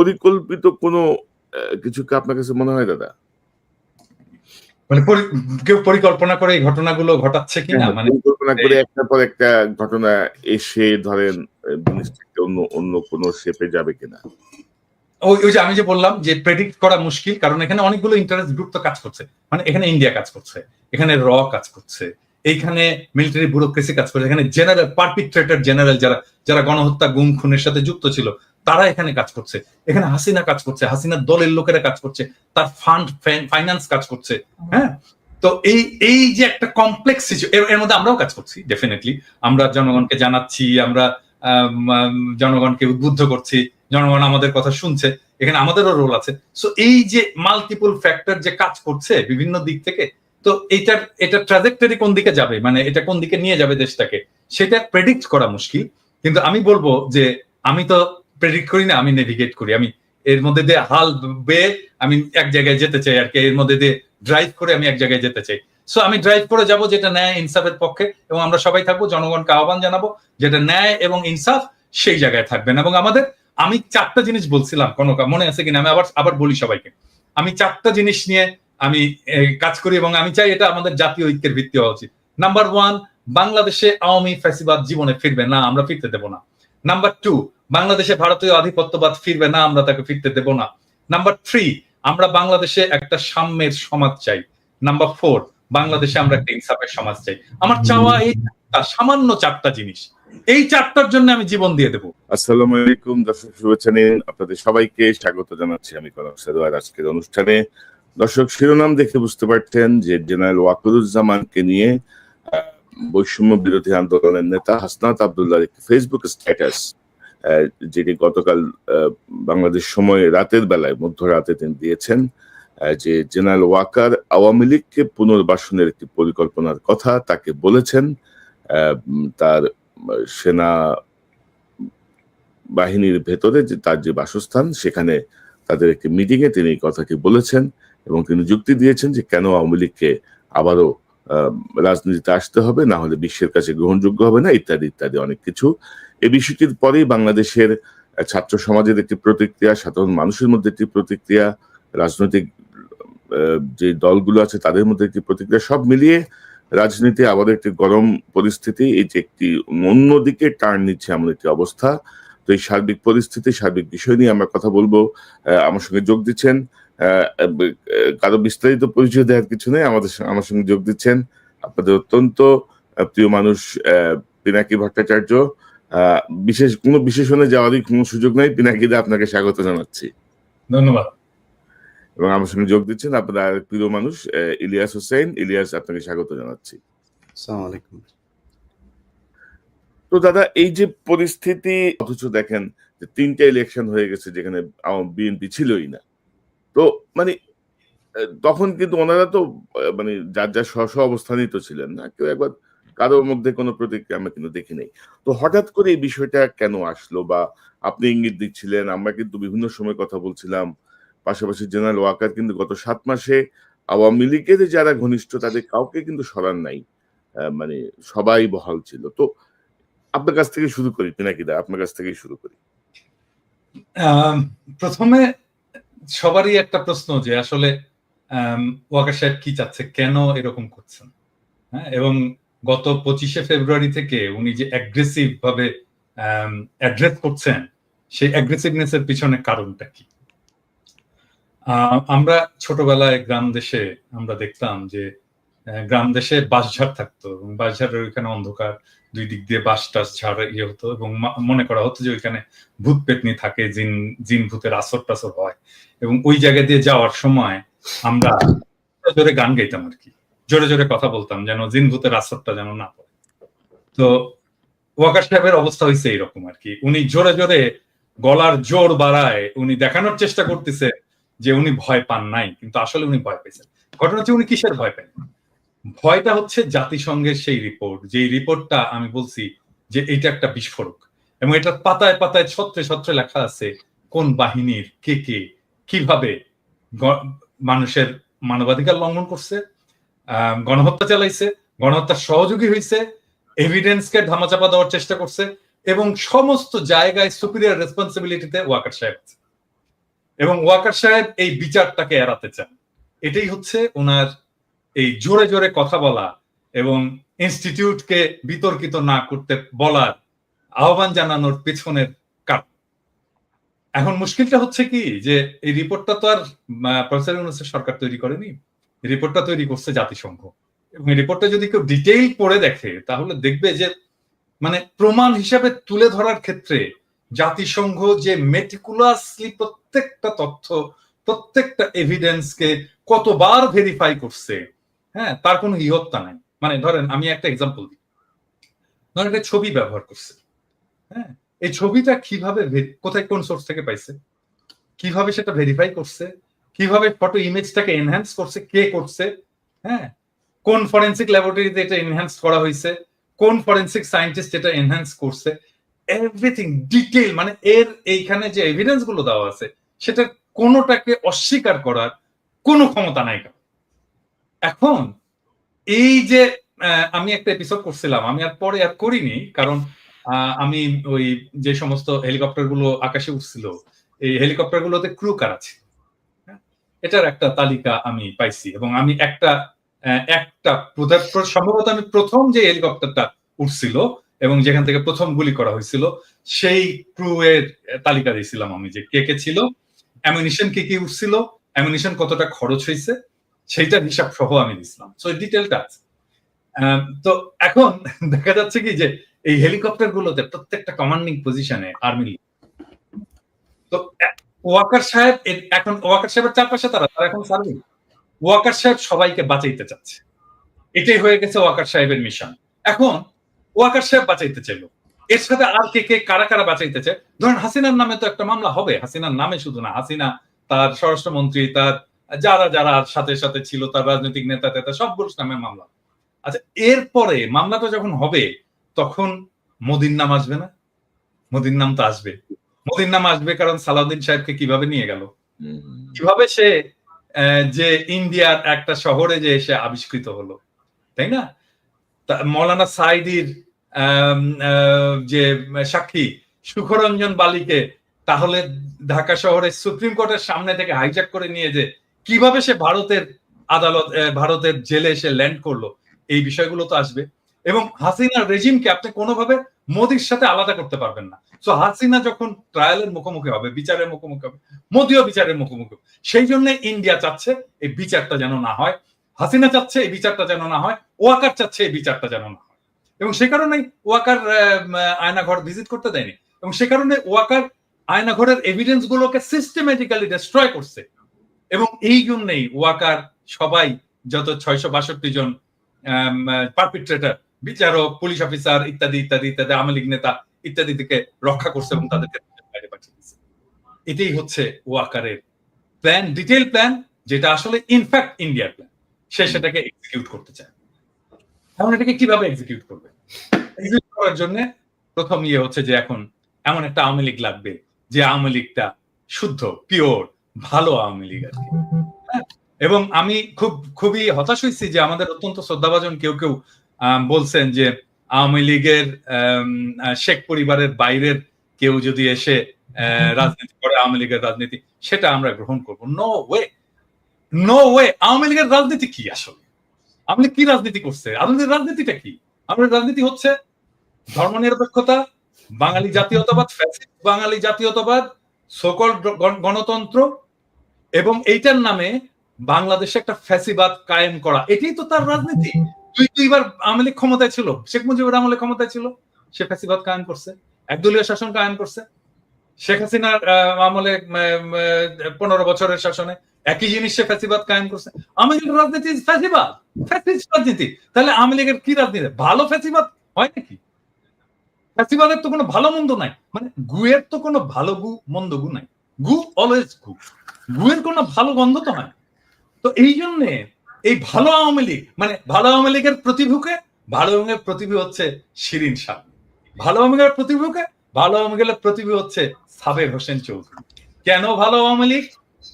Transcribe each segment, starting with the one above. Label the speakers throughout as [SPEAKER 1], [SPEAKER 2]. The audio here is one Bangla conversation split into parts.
[SPEAKER 1] পরিকল্পিত কোনো কিছু কি আপনার কাছে মনে হয় দাদা?
[SPEAKER 2] মানে কেউ পরিকল্পনা করে এই ঘটনাগুলো ঘটাচ্ছে কিনা, মানে
[SPEAKER 1] পরিকল্পনা করে একটার পর একটা ঘটনা এসে ধরেন জিনিসটাকে অন্য কোনো শেপে যাবে কিনা?
[SPEAKER 2] ওই যে আমি যে বললাম যে প্রেডিক্ট করা মুশকিল, কারণ এখানে অনেকগুলো ইন্টারেস্ট গ্রুপ তো কাজ করছে। মানে এখানে ইন্ডিয়া কাজ করছে, এখানে কাজ করছে, এইখানে মিলিটারি ব্যুরোক্রেসি কাজ করছে, এখানে জেনারেল পারপিট্রেটর জেনারেল যারা গণহত্যা গুম খুনের সাথে যুক্ত ছিল তারা এখানে কাজ করছে, এখানে হাসিনা কাজ করছে, হাসিনার দলের লোকেরা কাজ করছে, তার ফান্ড ফাইন্যান্স কাজ করছে। হ্যাঁ, তো এই যে একটা কমপ্লেক্স এর মধ্যে আমরাও কাজ করছি। ডেফিনেটলি আমরা জনগণকে জানাচ্ছি, আমরা জনগণকে উদ্বুদ্ধ করছি, জনগণ আমাদের কথা শুনছে, এখানে আমাদেরও রোল আছে। সো এই যে মাল্টিপল ফ্যাক্টর যে কাজ করছে বিভিন্ন দিক থেকে, তো এটা ট্রাজেক্টরি কোন দিকে যাবে, মানে এটা কোন দিকে নিয়ে যাবে দেশটাকে, সেটা প্রেডিক্ট করা মুশকিল। কিন্তু আমি বলবো যে আমি তো প্রেডিক্ট করি না, আমি নেভিগেট করি। আমি এর মধ্যে দিয়ে হাল বেয়ে আমি এক জায়গায় যেতে চাই আর কি, এর মধ্যে দিয়ে ড্রাইভ করে আমি এক জায়গায় যেতে চাই। সো আমি ড্রাইভ করে যাব যেটা ন্যায় ইনসাফের পক্ষে, এবং আমরা সবাই থাকবো, জনগণকে আহ্বান জানাবো যেটা ন্যায় এবং ইনসাফ সেই জায়গায় থাকবেন। এবং আমি 4টা জিনিস বলছিলাম, কোনো মনে আছে কিনা, আমি আবার বলি সবাইকে। আমি 4টা জিনিস নিয়ে আমি কাজ করি এবং আমি চাই এটা আমাদের জাতীয় ঐক্যের ভিত্তি হওয়া উচিত। নাম্বার 1, বাংলাদেশে আওয়ামী ফ্যাসিবাদ জীবনে ফিরবে না, আমরা ফিরতে দেব না। নাম্বার 2, বাংলাদেশে ভারতীয় আধিপত্যবাদ ফিরবে না, আমরা তাকে ফিরতে দেব না। নাম্বার 3, আমরা বাংলাদেশে একটা সাম্যের সমাজ চাই। নাম্বার 4, বাংলাদেশে আমরা একটা ইনসাফের সমাজ চাই। আমার চাওয়া এই সামান্য 4টা জিনিস, এই 4টার জন্য আমি জীবন দিয়ে দেবো।
[SPEAKER 1] আসসালামু আলাইকুম দর্শক, শুভেচ্ছা নিন। আপনাদের সবাইকে স্বাগত জানাচ্ছি আমি কনক সারোয়ার আজকের অনুষ্ঠানে। দর্শক, শিরোনাম দেখে বুঝতে পারতেন যে জেনারেল ওয়াকারুজ্জামানকে নিয়ে বৈষম্য বিরোধী আন্দোলনের নেতা হাসনাত আব্দুল্লাহর একটি ফেসবুক স্ট্যাটাস, যেটি গতকাল বাংলাদেশ সময় রাতের বেলায় মধ্যরাতে তিনি দিয়েছেন, যে জেনারেল ওয়াকার আওয়ামী লীগকে পুনর্বাসনের একটি পরিকল্পনার কথা তাকে বলেছেন। তার সেনা বাহিনীর ভেতরে যে তার যে বাসস্থান, সেখানে তাদের একটি মিটিং এ তিনি কথাটি বলেছেন এবং তিনি যুক্তি দিয়েছেন যে কেন আওয়ামী লীগকে আবারও রাজনীতিতে আসতে হবে, না হলে বিশ্বের কাছে গ্রহণযোগ্য হবে না, ইত্যাদি ইত্যাদি অনেক কিছু। এই বিষয়টির পরেই বাংলাদেশের ছাত্র সমাজের একটি প্রতিক্রিয়া, সাধারণ মানুষের মধ্যে একটি প্রতিক্রিয়া, রাজনৈতিক যে দলগুলো আছে তাদের মধ্যে একটি প্রতিক্রিয়া, সব মিলিয়ে রাজনীতি আবার একটি গরম পরিস্থিতি, এই যে একটি অন্যদিকে টার্ন নিচ্ছে এমন একটি অবস্থা। তো এই সার্বিক পরিস্থিতি, সার্বিক বিষয় নিয়ে আমরা কথা বলবো। আমার সঙ্গে যোগ দিচ্ছেন, কারো বিস্তারিত পরিচয় দেওয়ার কিছু নেই, আমার সঙ্গে যোগ দিচ্ছেন আপনাদের অত্যন্ত প্রিয় মানুষ পিনাকি ভট্টাচার্য। কোনো বিশেষণে যাওয়ারই কোনো সুযোগ নাই, পিনাকিদা আপনাকে স্বাগত জানাচ্ছি।
[SPEAKER 2] ধন্যবাদ।
[SPEAKER 1] এবং আমার সঙ্গে যোগ দিচ্ছেন আপনার প্রিয় মানুষ ইলিয়াস হোসেন। ইলিয়াস, আপনাকে স্বাগত জানাচ্ছি।
[SPEAKER 3] আসসালামু আলাইকুম।
[SPEAKER 1] তো দাদা, এই যে পরিস্থিতি, অথচ দেখেন যে 3টা ইলেকশন হয়ে গেছে যেখানে বিএনপি ছিলই না। তো মানে তখন কিন্তু ওনারা তো মানে যার যার স্ব অবস্থানেই তো ছিলেন না, কেউ একবার কারোর মধ্যে কোনো প্রতিক্রিয়া আমরা কিন্তু দেখি নাই। তো হঠাৎ করে এই বিষয়টা কেন আসলো, বা আপনি ইঙ্গিত দিচ্ছিলেন, আমরা কিন্তু বিভিন্ন সময় কথা বলছিলাম। পাশাপাশি জেনারেল ওয়াকার কিন্তু গত 7 মাসে আওয়ামী লীগের যারা ঘনিষ্ঠ তাদের কাউকে কিন্তু সরান নাই, মানে সবাই বহাল ছিল। তো আপনার কাছ থেকে শুরু করি পিনাকিদা, আপনার কাছ থেকেই শুরু করি।
[SPEAKER 2] প্রথমে সবারই একটা প্রশ্ন যে আসলে ওয়াকার সাহেব কি চাচ্ছে, কেন এরকম করছেন। হ্যাঁ, এবং গত 25শে ফেব্রুয়ারি থেকে উনি যে অ্যাগ্রেসিভ ভাবে অ্যাড্রেস করছেন, সেই অ্যাগ্রেসিভনেস এর পিছনে কারণটা কি? আমরা ছোটবেলায় গ্রাম দেশে আমরা দেখতাম যে গ্রাম দেশে বাঁশঝাড় থাকতো, এবং বাঁশঝাড়ের ওইখানে অন্ধকার, দুই দিক দিয়ে বাঁশ টাস ঝাড় ইয়ে হতো, এবং মনে করা হতো যে ওইখানে ভূত পেতনি থাকে, জিন ভূতের আসর টাসর হয়। এবং ওই জায়গা দিয়ে যাওয়ার সময় আমরা জোরে গান গাইতাম আর কি, জোরে জোরে কথা বলতাম যেন জিন ভূতের আসরটা যেন না পড়ে। তো ওয়াকার সাহেবের অবস্থা হয়েছে এইরকম আর কি, উনি জোরে জোরে গলার জোর বাড়ায় উনি দেখানোর চেষ্টা করতেছে যে উনি ভয় পান নাই, কিন্তু আসলে উনি ভয় পেয়েছেন। ঘটনা হচ্ছে উনি কিসের ভয় পান? ভয়টা হচ্ছে জাতিসংঘের সেই রিপোর্ট, যে রিপোর্টটা আমি বলছি যে এটা একটা বিস্ফোরক, এবং এটা পাতায় পাতায় ছত্রে ছত্রে লেখা আছে কোন বাহিনীর কে কে কিভাবে মানুষের মানবাধিকার লঙ্ঘন করছে, গণহত্যা চালাইছে, গণহত্যার সহযোগী হয়েছে, এভিডেন্সকে ধামাচাপা দেওয়ার চেষ্টা করছে, এবং সমস্ত জায়গায় সুপিরিয়র রেসপন্সিবিলিটিতে ওয়াকার সাহেব। এবং ওয়াকার সাহেব এই বিচারটাকে এড়াতে চান। এটাই হচ্ছে ওনার এই জোরে জোরে কথা বলা এবং ইনস্টিটিউটকে বিতর্কিত না করতে বলার আহ্বান জানানোর পেছনের কারণ। এখন মুশকিলটা হচ্ছে কি যে এই রিপোর্টটা তো আর প্রফেসর ইউনূসের সরকার তৈরি করেনি, রিপোর্টটা তৈরি করছে জাতিসংঘ। এবং এই রিপোর্টটা যদি কেউ ডিটেইল পড়ে দেখে তাহলে দেখবে যে মানে প্রমাণ হিসাবে তুলে ধরার ক্ষেত্রে জাতিসংঘ যে মেটিকুলাসলি প্রত্যেকটা তথ্য, প্রত্যেকটা এভিডেন্সকে কতবার ভেরিফাই করছে, হ্যাঁ, তার কোনো ইহত্যা নাই। মানে ধরেন আমি একটা এক্সাম্পল দিই, ধরেন একটা ছবি ব্যবহার করছে, হ্যাঁ, এই ছবিটা কিভাবে কোথায় কোন সোর্স থেকে পাইছে, কিভাবে সেটা ভেরিফাই করছে, কিভাবে ফটো ইমেজটাকে এনহ্যান্স করছে, কে করছে, হ্যাঁ, কোন ফরেনসিক ল্যাবরেটরিতে এটা এনহ্যান্স করা হয়েছে, কোন ফরেনসিক সায়েন্টিস্ট এটা এনহ্যান্স করছে, এভরিথিং ডিটেইল। মানে এর এইখানে যে এভিডেন্স গুলো দেওয়া আছে সেটা কোনোটাকে অস্বীকার করার কোনো ক্ষমতা নাই। এখন এই যে আমি একটা এপিসোড করছিলাম, আমি আর পরে আর করিনি, কারণ আমি ওই যে সমস্ত হেলিকপ্টার গুলো আকাশে উঠছিল এই হেলিকপ্টার গুলোতে ক্রু কার আছে এটার একটা তালিকা আমি পাইছি, এবং আমি একটা সম্ভবত আমি প্রথম যে হেলিকপ্টারটা উঠছিল এবং যেখান থেকে প্রথম গুলি করা হয়েছিল সেই ক্রু এর তালিকা দিয়েছিলাম আমি, যে কে কে ছিল, অ্যামিনিশন কি কি উঠছিল, অ্যামিনিশন কতটা খরচ হয়েছে সেইটার হিসাব সহ আমি দিছিলাম। সো ডিটেলটা আছে। তো এখন দেখা যাচ্ছে কি যে এই হেলিকপ্টার গুলোতে প্রত্যেকটা কমান্ডিং পজিশনে আর্মি, তো ওয়াকার সাহেব এখন ওয়াকার সাহেবের চারপাশে তারা এখন সার্ভিং, ওয়াকার সাহেব সবাইকে বাঁচাইতে চাচ্ছে, এটাই হয়ে গেছে ওয়াকার সাহেবের মিশন। এখন ওয়াকার সাহেব বাঁচাইতে চাইলো, এর সাথে আর কে কে কারা কারা বাঁচাইতে চায়, ধরেন হাসিনার নামে তো একটা মামলা হবে, হাসিনার নামে শুধু না, হাসিনা, তার স্বরাষ্ট্রমন্ত্রী, তার যারা যারা সাথে সাথে ছিল, তার রাজনৈতিক নেতা টেতা সবগুলোর নামে মামলা। আচ্ছা, এরপরে মামলাটা যখন হবে তখন মোদির নাম আসবে না? মোদির নাম তো আসবে, মোদির নাম আসবে, কারণ সালাউদ্দিন সাহেবকে কিভাবে নিয়ে গেল, কিভাবে সে যে ইন্ডিয়ার একটা শহরে যে এসে আবিষ্কৃত হলো, তাই না? মৌলানা সাইদির যে সাক্ষী সুখরঞ্জন বালিকে তাহলে ঢাকা শহরের সুপ্রিম কোর্টের সামনে থেকে হাইজ্যাক করে নিয়ে যে কিভাবে সে ভারতের আদালত, ভারতের জেলে এসে ল্যান্ড করলো, এই বিষয়গুলো তো আসবে। এবং হাসিনার রেজিমকে আপনি কোনোভাবে মোদির সাথে আলাদা করতে পারবেন না। সো হাসিনা যখন ট্রায়ালের মুখোমুখি হবে, বিচারের মুখোমুখি হবে, মোদিও বিচারের মুখোমুখি হবে। সেই জন্য ইন্ডিয়া চাচ্ছে এই বিচারটা যেন না হয়, হাসিনা চাচ্ছে এই বিচারটা যেন না হয়, ওয়াকার চাচ্ছে এই বিচারটা যেন না হয়, এবং সে কারণেই ওয়াকার আয়নাঘর ভিজিট করতে দেয়নি, এবং সে কারণে ওয়াকার আয়নাঘরের এভিডেন্স গুলোকে সিস্টেমেটিক্যালি ডিস্ট্রয় করছে। এবং এই জন্যই ওয়াকার সবাই যত 662 জন পারপিট্রেটর, বিচারক, পুলিশ অফিসার ইত্যাদি ইত্যাদি ইত্যাদি, আওয়ামী লীগ নেতা ইত্যাদি থেকে রক্ষা করছে এবং তাদেরকে বাইরে পাঠিয়ে দিচ্ছে। এটাই হচ্ছে ওয়াকারের প্ল্যান, ডিটেইল প্ল্যান, যেটা আসলে ইনফ্যাক্ট ইন্ডিয়ার প্ল্যান। সে সেটাকে এক্সিকিউট করতে চায়। এখন এটাকে কিভাবে এক্সিকিউট করবে? এক্সিকিউট করার জন্য প্রথম হচ্ছে যে এখন এমন একটা আওয়ামী লীগ লাগবে যে আওয়ামী লীগটা শুদ্ধ, পিওর, ভালো আওয়ামী লীগ আর কি। এবং আমি খুবই হতাশ হয়েছি যে আমাদের অত্যন্ত শ্রদ্ধাভাজন কেউ কেউ বলছেন যে আওয়ামী লীগের শেখ পরিবারের বাইরের কেউ যদি এসে রাজনীতি করে, আওয়ামী লীগের রাজনীতি, সেটা আমরা গ্রহণ করবো। No way, no way. Awami লীগের রাজনীতি কি আসলে? আওয়ামী লীগ কি রাজনীতি করছে? আওয়ামী লীগের রাজনীতিটা কি? আওয়ামী লীগের রাজনীতি হচ্ছে ধর্মনিরপেক্ষতা, বাঙালি জাতীয়তাবাদ, ফ্যাসিস্ট বাঙালি জাতীয়তাবাদ, সকল গণতন্ত্র, এবং এইটার নামে বাংলাদেশে একটা ফ্যাসিবাদ কায়েম করা, এটাই তো তার রাজনীতি। দুইবার আওয়ামী লীগ ক্ষমতায় ছিল, শেখ মুজিবুর আমলে ক্ষমতায় ছিল, সে ফ্যাসিবাদ কায়েম করছে, একদলীয় শাসন কায়েম করছে। শেখ হাসিনার আমলে 15 বছরের শাসনে একই জিনিস সে ফ্যাসিবাদ কায়েম করছে। আওয়ামী লীগের রাজনীতি ফ্যাসিবাদ, ফ্যাসিস্ট রাজনীতি। তাহলে আওয়ামী লীগের কি রাজনীতি? ভালো ফ্যাসিবাদ হয় নাকি? ফ্যাসিবাদের তো কোনো ভালো মন্দ নাই, মানে গুয়ের তো কোনো ভালো গু মন্দ গু নাই, গু অলওয়েজ গু, গুয়ের কোনো ভালো গন্ধ তো হয়। তো এই জন্য এই ভালো আওয়ামী লীগ, মানে ভালো আওয়ামী লীগের প্রতিভূকে, ভালো আওয়ামী লীগের প্রতিভূ হচ্ছে শিরিন শাহ, ভালো আওয়ামী লীগের প্রতিভূকে, ভালো আওয়ামী লীগের প্রতিভূ হচ্ছে সাবের হোসেন চৌধুরী। কেন ভালো আওয়ামী লীগ?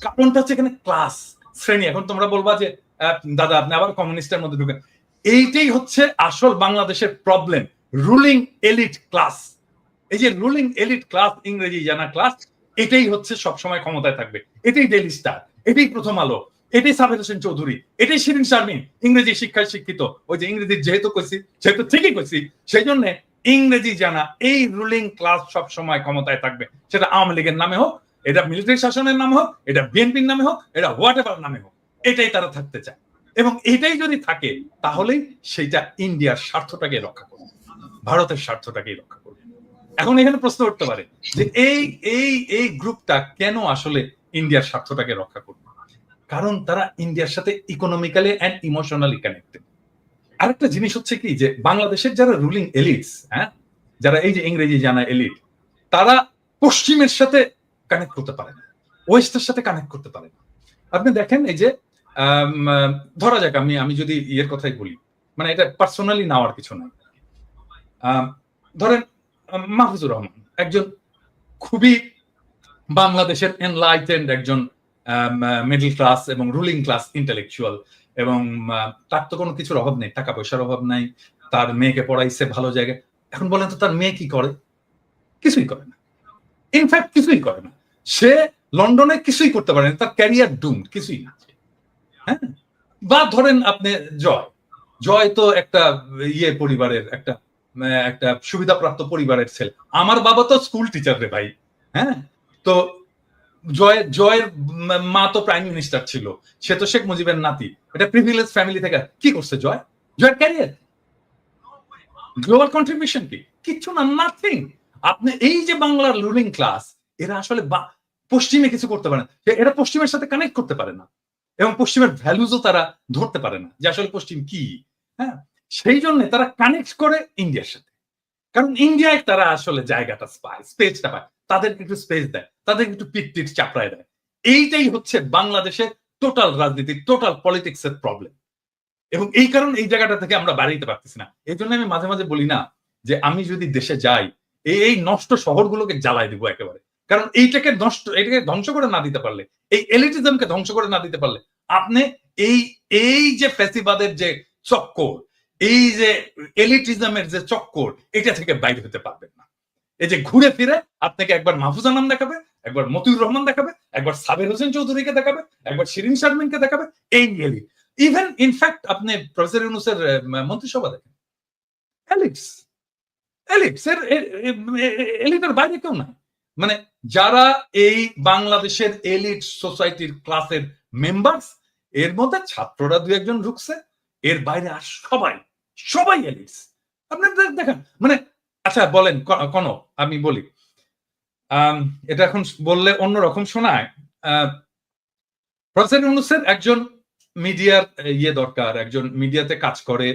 [SPEAKER 2] কারণটা হচ্ছে এখানে ক্লাস, শ্রেণী। এখন তোমরা বলবা যে দাদা আপনি আবার কমিউনিস্টের মধ্যে ঢুকেন, এইটাই হচ্ছে আসল বাংলাদেশের প্রবলেম, রুলিং এলিট ক্লাস। এই যে রুলিং এলিট ক্লাস, ইংরেজি জানা ক্লাস, এটাই হচ্ছে সবসময় ক্ষমতায় থাকবে, এটাই ডেইলি স্টার, এটাই প্রথম আলো, এটাই সাবের হোসেন চৌধুরী, এটাই শিরিন শারমিন। ইংরেজি শিক্ষায় শিক্ষিত, ওই যে ইংরেজি যেহেতু কইছি সেহেতু ঠিকই কইছি, সেই জন্য ইংরেজি জানা এই রুলিং ক্লাস সব সময় ক্ষমতায় থাকবে, সেটা আওয়ামী লীগের নামে হোক, এটা মিলিটারি শাসনের নামে হোক, এটা বিএনপির নামে হোক, এটা হোয়াট এভার নামে হোক, এটাই তারা থাকতে চায়। এবং এটাই যদি থাকে তাহলেই সেইটা ইন্ডিয়ার স্বার্থটাকে রক্ষা করবে, ভারতের স্বার্থটাকে রক্ষা করবে। এখন এখানে প্রশ্ন উঠতে পারে যে এই এই এই গ্রুপটা কেন আসলে ইন্ডিয়ার স্বার্থটাকে রক্ষা করবে? কারণ তারা ইন্ডিয়ার সাথে ইকোনমিক্যালি এন্ড ইমোশনালি কানেক্টেড। আরেকটা জিনিস হচ্ছে কি, যে বাংলাদেশের যারা রুলিং এলিটস, হ্যাঁ, যারা এই যে ইংরেজি জানা এলিট, তারা পশ্চিমের সাথে কানেক্ট করতে পারে না, ওয়েস্টের সাথে কানেক্ট করতে পারে না। আপনি দেখেন এই যে ধরা যাক আমি যদি ইয়ের কথাই বলি, মানে এটা পার্সোনালি নেওয়ার কিছু নাই, ধরেন মাহফুজুর রহমান একজন খুবই বাংলাদেশের এনলাইটেন্ড একজন মিডল ক্লাস এবং রুলিং ক্লাস ইন্টেলেকচুয়াল, এবং তার তো কোনো কিছুর অভাব নেই, টাকা পয়সার অভাব নাই, তার মেয়েকে পড়াইছে ভালো জায়গায়। এখন বলেন তো তার মেয়ে কি করে? কিছুই করে না, ইনফ্যাক্ট কিছুই করে না। সে লন্ডনে কিছুই করতে পারে না, তার ক্যারিয়ার ডুম, কিছুই না। হ্যাঁ, বা ধরেন আপনি জয় তো একটা ইয়ে পরিবারের একটা একটা সুবিধাপ্রাপ্ত পরিবারের ছেলে। আমার বাবা তো স্কুল টিচার রে ভাই। হ্যাঁ, তো জয়ের মা তো প্রাইম মিনিস্টার ছিল, সে তো শেখ মুজিবের নাতি, এটা প্রিভিলেজ ফ্যামিলি থেকে। কি করছে জয়ের ক্যারিয়ার, গ্লোবাল কন্ট্রিবিউশন কি? কিচ্ছু না, নাথিং। আপনি এই যে বাংলার রুলিং ক্লাস, এরা আসলে পশ্চিমে কিছু করতে পারে না, এরা পশ্চিমের সাথে কানেক্ট করতে পারে না, এবং পশ্চিমের ভ্যালুজও তারা ধরতে পারে না যে আসলে পশ্চিম কি। হ্যাঁ, সেই জন্য তারা কানেক্ট করে ইন্ডিয়ার সাথে, কারণ ইন্ডিয়ায় তারা আসলে জায়গাটা পায়, স্পেসটা পায়, তাদেরকে একটু স্পেস দেয়, তাদেরকে একটু পিট চাপড়ায় দেয়। এইটাই হচ্ছে বাংলাদেশের টোটাল রাজনীতি, টোটাল পলিটিক্স এর প্রবলেম। এবং এই কারণে এই জায়গাটা থেকে আমরা বাড়াইতে পারতেছি না। এই জন্য আমি মাঝে মাঝে বলি না যে আমি যদি দেশে যাই, এই নষ্ট শহরগুলোকে জ্বালাই দিব একেবারে। কারণ এটাকে ধ্বংস করে না দিতে পারলে, এই এলিটিজমকে ধ্বংস করে না দিতে পারলে, আপনি এই এই যে ফ্যাসিবাদের যে চক্কর, এই যে এলিটিজমের যে চক্কর, এটা থেকে বাইরে হতে পারবেন না। এই যে ঘুরে ফিরে আপনাকে একবার মাহফুজা নাম দেখাবে, একবার মতিউর রহমান দেখাবে, একবার সাবের হোসেন চৌধুরীকে দেখাবে, একবার শিরিন শারমিনকে দেখাবে, এই এলিট। ইভেন ইনফ্যাক্ট আপনি প্রফেসর ইউনূসের মন্ত্রিসভা দেখেন, এলিটের বাইরে কেউ না। মানে যারা এই বাংলাদেশের এলিট সোসাইটির ক্লাসের মেম্বার্স, এর মধ্যে ছাত্ররা দু একজন ঢুকছে, এর বাইরে আর সবাই এলিটস। আপনি দেখেন, মানে আচ্ছা বলেন কোন, আমি বলি এটা এখন বললে অন্যরকম শোনায়। প্রফেসর ইউনূসের একজন মিডিয়ার ইয়ে দরকার, একজন মিডিয়াতে কাজ করে,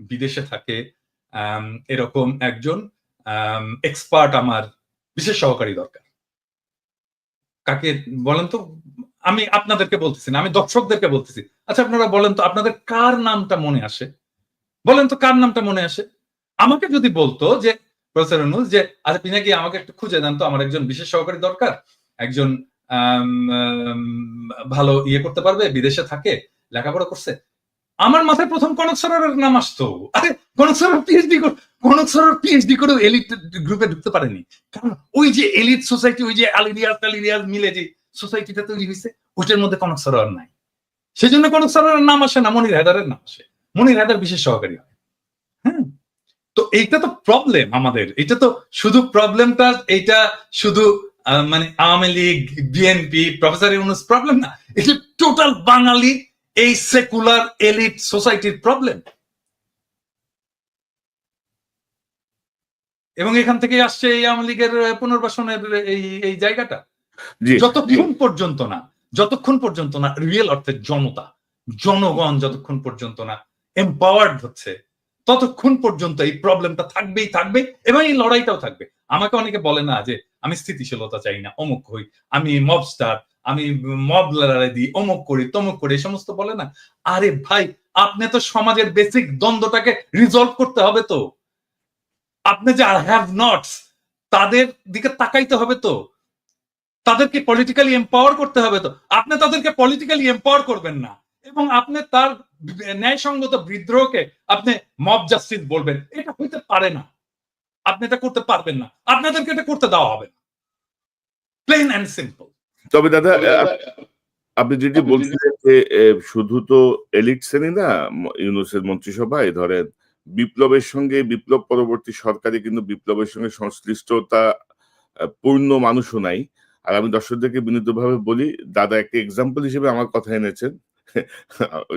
[SPEAKER 2] বিদেশে থাকে, এরকম একজন এক্সপার্ট আমার বিশেষ সহকারী দরকার। কাকে বলেন তো? আমি আপনাদেরকে বলতেছি না, আমি দর্শকদেরকে বলতেছি। আচ্ছা আপনারা বলেন তো, আপনাদের কার নামটা মনে আসে? বলেন তো কার নামটা মনে আসে? আমাকে যদি বলতো যে প্রফেসর ইউনূস যে আচ্ছা পিনাকি আমাকে একটু খুঁজে দেন তো, আমার একজন বিশেষ সহকারী দরকার, একজন ভালো ইয়ে করতে পারবে, বিদেশে থাকে, লেখাপড়া করছে, আমার মাথায় প্রথম কনক সরোয়ারের নাম আসতো। আরে কনক সরোয়ার পিএইচডি করে এলিট গ্রুপে ঢুকতে পারেনি, কারণ ওই যে এলিট সোসাইটি, ওই যে আলিরিয়াজ মিলে যে সোসাইটিটা তৈরি হয়েছে, ওইটার মধ্যে কনক সরোয়ার নাই। সেই জন্য কনক সরোয়ারের নাম আসে না, মনির হায়দারের নাম আসে। মনির হায়দার বিশেষ সহকারী হয়। হ্যাঁ, তো এইটা তো প্রবলেম আমাদের, এটা তো শুধু প্রবলেমটা, এইটা শুধু মানে Awami League, BNP, professor Yunus problem না, এটা টোটাল বাঙালি এই সেকুলার এলিট সোসাইটির প্রবলেম। এবং এখান থেকে আসছে এই আওয়ামী লীগের পুনর্বাসনের এই জায়গাটা। যতক্ষণ পর্যন্ত না রিয়েল অর্থে জনগণ যতক্ষণ পর্যন্ত না এম্পাওয়ার্ড হচ্ছে, ততক্ষণ পর্যন্ত এই প্রবলেমটা থাকবে এবং এই লড়াইটাও থাকবে। আমাকে অনেকে বলে না যে আমি স্থিতিশীলতা চাই না, অমুক হই, আমি মবস্টার, আমি মব লড়াই দিই, অমুক করি তমুক করি, এই সমস্ত বলে না। আরে ভাই, আপনি তো সমাজের বেসিক দ্বন্দ্বটাকে রিজলভ করতে হবে। তো আপনি যে হ্যাভ নটস, তাদের দিকে তাকাইতে হবে, তো তাদেরকে পলিটিক্যালি এম্পাওয়ার করতে হবে। তো আপনি তাদেরকে পলিটিক্যালি এম্পাওয়ার করবেন না, এবং আপনি তার ন্যায়সঙ্গত বিদ্রোহকে আপনি মব জাস্টিস বলবেন, এটা হইতে পারে না। আপনি এটা করতে পারবেন না, আপনাদেরকে এটা করতে দেওয়া হবে না। Plain and simple.
[SPEAKER 1] তবে দাদা আপনি যেটি বলছিলেন যে শুধু তো এলিট শ্রেণী না, ইউনূসের মন্ত্রিসভায় ধরেন বিপ্লবের সঙ্গে, বিপ্লব পরবর্তী সরকারে কিন্তু বিপ্লবের সঙ্গে সংশ্লিষ্টতা পূর্ণ মানুষও নাই। আর আমি দর্শকদেরকে বিনীতভাবে বলি, দাদা একটা এক্সাম্পল হিসেবে আমার কথা এনেছেন।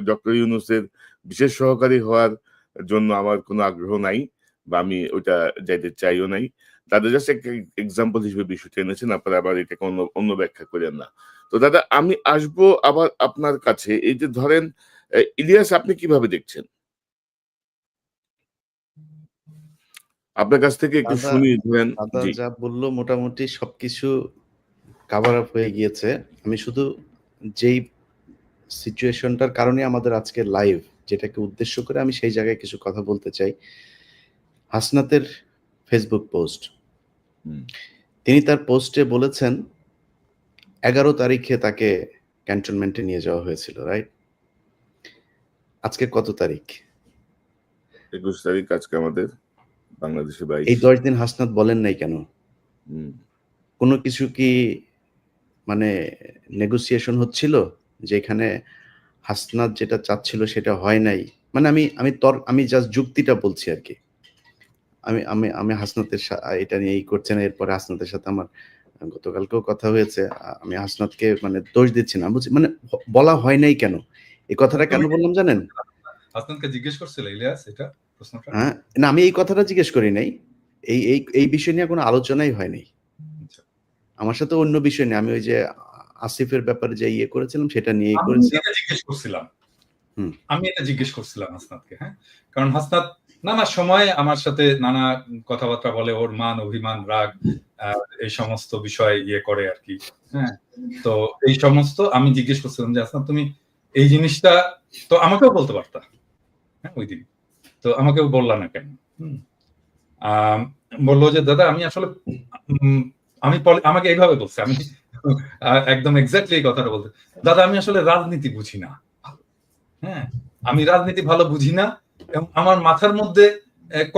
[SPEAKER 1] ডক্টর ইউনূসের বিশেষ সহকারী হওয়ার জন্য আমার কোনো আগ্রহ নাই, বা আমি ওইটা যাইতে চাইও নাই। দাদা জাস্ট একটা এক্সাম্পল হিসেবে বিষয়টা এনেছেন, আপনারা আবার এটাকে অন্য অন্য ব্যাখ্যা করেন না। তো দাদা আমি আসবো আবার আপনার কাছে। এই যে ধরেন ইলিয়াস, আপনি কিভাবে দেখছেন? আপনার কাছ থেকে একটু
[SPEAKER 3] দাদা
[SPEAKER 1] শুনি ধরেন।
[SPEAKER 3] দাদা
[SPEAKER 1] জি।
[SPEAKER 3] যা বললো মোটামুটি সবকিছু কাভার আপ হয়ে গিয়েছে। আমি শুধু যেই সিচুয়েশনটার কারণে আমাদের আজকে লাইভ, যেটাকে উদ্দেশ্য করে আমি সেই জায়গায় কিছু কথা বলতে চাই। হাসনাতের ফেসবুক পোস্ট,
[SPEAKER 1] হুম।
[SPEAKER 3] তিনি তার পোস্টে বলেছেন 11 তারিখে তাকে ক্যান্টনমেন্টে নিয়ে যাওয়া হয়েছিল, রাইট? আজকে কত তারিখ?
[SPEAKER 1] 21 তারিখ আজকে আমাদের, বাংলাদেশে
[SPEAKER 3] এই
[SPEAKER 1] 22।
[SPEAKER 3] 10 দিন হাসনাত বলেন নাই কেন?
[SPEAKER 1] হুম।
[SPEAKER 3] কোনো কিছু কি মানে নেগোসিয়েশন হচ্ছিল যেখানে হাসনাত যেটা চাচ্ছিল সেটা হয় নাই? মানে আমি জাস্ট যুক্তিটা বলছি আর কি। আমি আমি আমি হাসনাতের এটা নিয়ে করছে না। এরপরে হাসনাতের সাথে আমার গতকালকেও কথা হয়েছে। আমি হাসনাতকে মানে দোষ দিচ্ছি না, বুঝছি মানে বলা হয় নাই কেন? এই কথাটা কেন বললাম জানেন?
[SPEAKER 2] হাসনাতকে জিজ্ঞেস করছিল ইলিয়াস এটা প্রশ্নটা?
[SPEAKER 3] হ্যাঁ, না আমি এই কথাটা জিজ্ঞেস করি নাই। এই বিষয় নিয়ে কোনো আলোচনাই হয় নাই।
[SPEAKER 2] আচ্ছা।
[SPEAKER 3] আমার সাথে অন্য বিষয় নিয়ে আমি ওই যে আসিফের ব্যাপারে যে করেছিলাম সেটা নিয়েই
[SPEAKER 2] আমি
[SPEAKER 3] করেছি।
[SPEAKER 2] এটা জিজ্ঞেস করছিলাম।
[SPEAKER 3] হুম।
[SPEAKER 2] আমি এটা জিজ্ঞেস করছিলাম হাসনাতকে, হ্যাঁ? কারণ হাসনাত নানা সময় আমার সাথে নানা কথাবার্তা বলে, ওর মান অভিমান রাগ এই সমস্ত বিষয় করে আর কি, হ্যাঁ? তো এই সমস্ত আমি জিজ্ঞেস করছিলাম যে হাসনাত তুমি এই জিনিসটা তো আমাকেও বলতে পারতা, হ্যাঁ, ওই দিন তো আমাকেও বললা না কেন? বললো যে দাদা আমি আসলে আমাকে এইভাবে বলছে, আমি একদম এক্স্যাক্টলি এই কথাটা বলতে, দাদা আমি আসলে রাজনীতি বুঝি না, হ্যাঁ, আমি রাজনীতি ভালো বুঝি না এবং আমার মাথার মধ্যে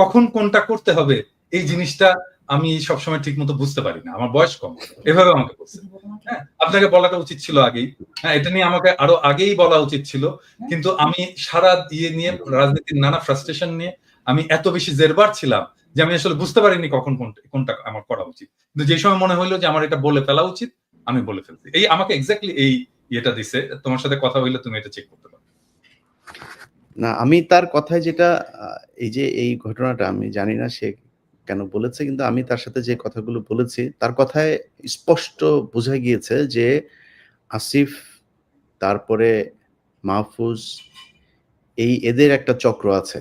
[SPEAKER 2] কখন কোনটা করতে হবে এই জিনিসটা আমি সবসময় ঠিক মতো বুঝতে পারি না, আমার বয়স কম, এভাবে আমাকে বলছে। হ্যাঁ, আপনাকে বলাটা উচিত ছিল আগেই, হ্যাঁ, এটা নিয়ে আমাকে আরো আগেই বলা উচিত ছিল, কিন্তু আমি সারা নিয়ে রাজনীতির নানা ফ্রাস্ট্রেশন নিয়ে আমি এত বেশি জেরবার ছিলাম যে আমি আসলে বুঝতে পারিনি কখন কোনটা আমার করা উচিত, কিন্তু যে সময় মনে হইলো যে আমার এটা বলে ফেলা উচিত আমি বলে ফেলছি। এই আমাকে এক্স্যাক্টলি এই ইয়েটা দিছে, তোমার সাথে কথা হইলে তুমি এটা চেক করতে পারো।
[SPEAKER 3] না আমি তার কথায় যেটা এই যে এই ঘটনাটা আমি জানি না সে কেন বলেছে, কিন্তু আমি তার সাথে যে কথাগুলো বলেছি তার কথায় স্পষ্ট বোঝা গিয়েছে যে আসিফ, তারপরে মাহফুজ, এদের একটা চক্র আছে।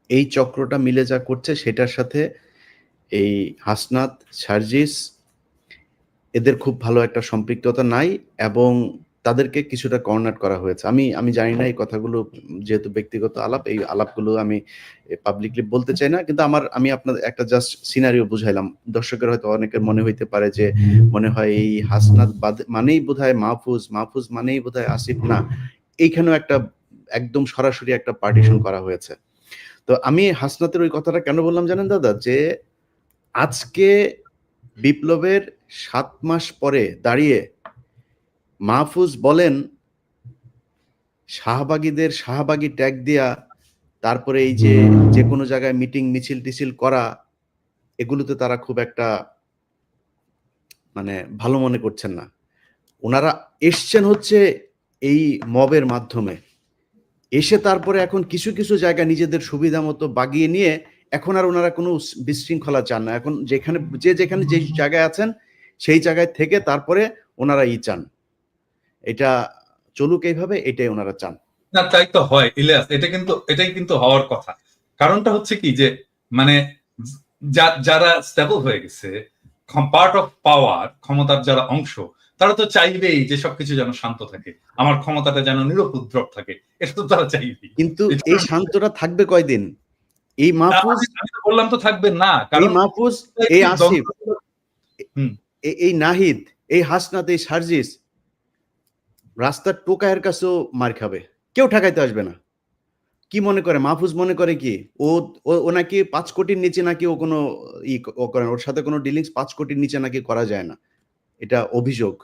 [SPEAKER 3] এই চক্রটা মিলে যা করছে সেটার সাথে এই হাসনাত, সার্জিস এদের খুব ভালো একটা সম্পৃক্ততা নাই এবং তাদেরকে কিছুটা কর্নার করা হয়েছে। আমি জানি না এই কথাগুলো, যেহেতু ব্যক্তিগত আলাপ, এই আলাপগুলো আমি পাবলিকলি বলতে চাই না, কিন্তু আমি আপনাদের একটা জাস্ট সিনারিও বুঝাইলাম। দর্শকের হয়তো অনেকের মনে হইতে পারে যে মনে হয় এই হাসনাত মানেই বোধহয় মাহফুজ, মাহফুজ মানেই বোধহয় আসিফ। না, এইখানেও একটা একদম সরাসরি একটা পার্টিশন করা হয়েছে। তো আমি হাসনাতের ওই কথাটা কেন বললাম জানেন দাদা, যে আজকে বিপ্লবের 7 মাস পরে দাঁড়িয়ে মাহফুজ বলেন শাহবাগীদের শাহবাগী ট্যাগ দিয়া, তারপরে এই যে কোনো জায়গায় মিটিং মিছিল টিছিল করা, এগুলোতে তারা খুব একটা মানে ভালো মনে করছেন না। ওনারা এসছেন হচ্ছে এই মবের মাধ্যমে, এসে তারপরে এখন কিছু কিছু জায়গা নিজেদের সুবিধা মতো বাগিয়ে নিয়ে এখন আর ওনারা কোনো বিশৃঙ্খলা চান না। এখন যেখানে যে জায়গায় আছেন সেই জায়গায় থেকে তারপরে ওনারা চান এটা চলুক এইভাবে, এটাই ওনারা চান।
[SPEAKER 2] না তাই তো হয় ইলিয়াস, এটাই কিন্তু হওয়ার কথা। কারণটা হচ্ছে কি যে মানে যারা স্টেবল হয়ে গেছে, পার্ট অফ পাওয়ার, ক্ষমতার যারা অংশ, তারা তো চাইবেই যে সবকিছু যেন শান্ত থাকে, আমার ক্ষমতাটা যেন নিরুপদ্রব থাকে, এটা তো তারা চাইবেই।
[SPEAKER 3] কিন্তু এই শান্তটা থাকবে কয়দিন? এই মাহফুজ,
[SPEAKER 2] আমি তো বললাম তো থাকবে না,
[SPEAKER 3] এই মাহফুজ, এই আসিফ, এই নাহিদ, এই হাসনাত, এই সার্জিস রাস্তার টোকায়ের কাছেও মার খাবে, কেউ ঠেকাইতে আসবে না। কি মনে করে মাহফুজ? মনে করে কি ও নাকি 5 কোটির নিচে নাকি ও কোনো করে, ওর সাথে কোনো ডিলিংস 5 কোটির নিচে নাকি করা যায় না। এটা অভিযোগ।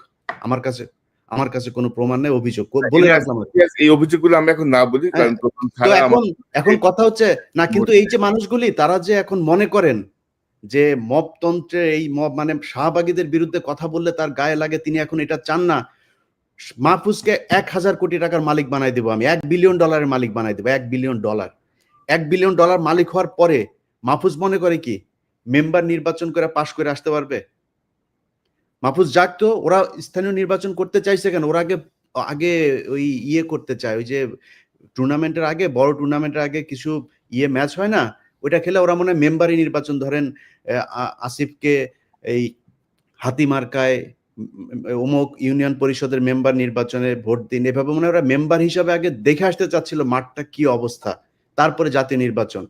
[SPEAKER 3] আমার কাছে কোনো প্রমাণ নেই, অভিযোগ বলে রাখলাম।
[SPEAKER 1] এই অভিযোগগুলো আমরা এখন না বলি, কারণ
[SPEAKER 3] তো এখন কথা হচ্ছে না, কিন্তু এই যে মানুষগুলি তারা যে এখন মনে করেন যে মবতন্ত্রে এই মব মানে শাহবাগীদের বিরুদ্ধে কথা বললে তার গায়ে লাগে, তিনি এখন এটা চান না। মাহফুজকে 1000 কোটি টাকার মালিক বানাই দেবো আমি, $1 বিলিয়ন মালিক বানাই দেবো। $1 বিলিয়ন $1 বিলিয়ন মালিক হওয়ার পরে মাহফুজ মনে করে কি মেম্বার নির্বাচন করে পাশ করে আসতে পারবে? মাহফুজ যাক তো, ওরা স্থানীয় নির্বাচন করতে চাইছে কেন? ওরা আগে ওই করতে চায়, ওই যে টুর্নামেন্টের আগে, বড় টুর্নামেন্টের আগে কিছু ম্যাচ হয় না, ওইটা খেলে ওরা মনে হয় মেম্বারই নির্বাচন, ধরেন আসিফকে এই হাতিমার্কায় অমুক ইউনিয়ন পরিষদের মেম্বার নির্বাচনে ভোট দিন, এভাবে মনে হয় ওরা মেম্বার হিসাবে আগে দেখে আসতে চাচ্ছিল মাঠটা কি অবস্থা, তারপরে জাতীয় নির্বাচন।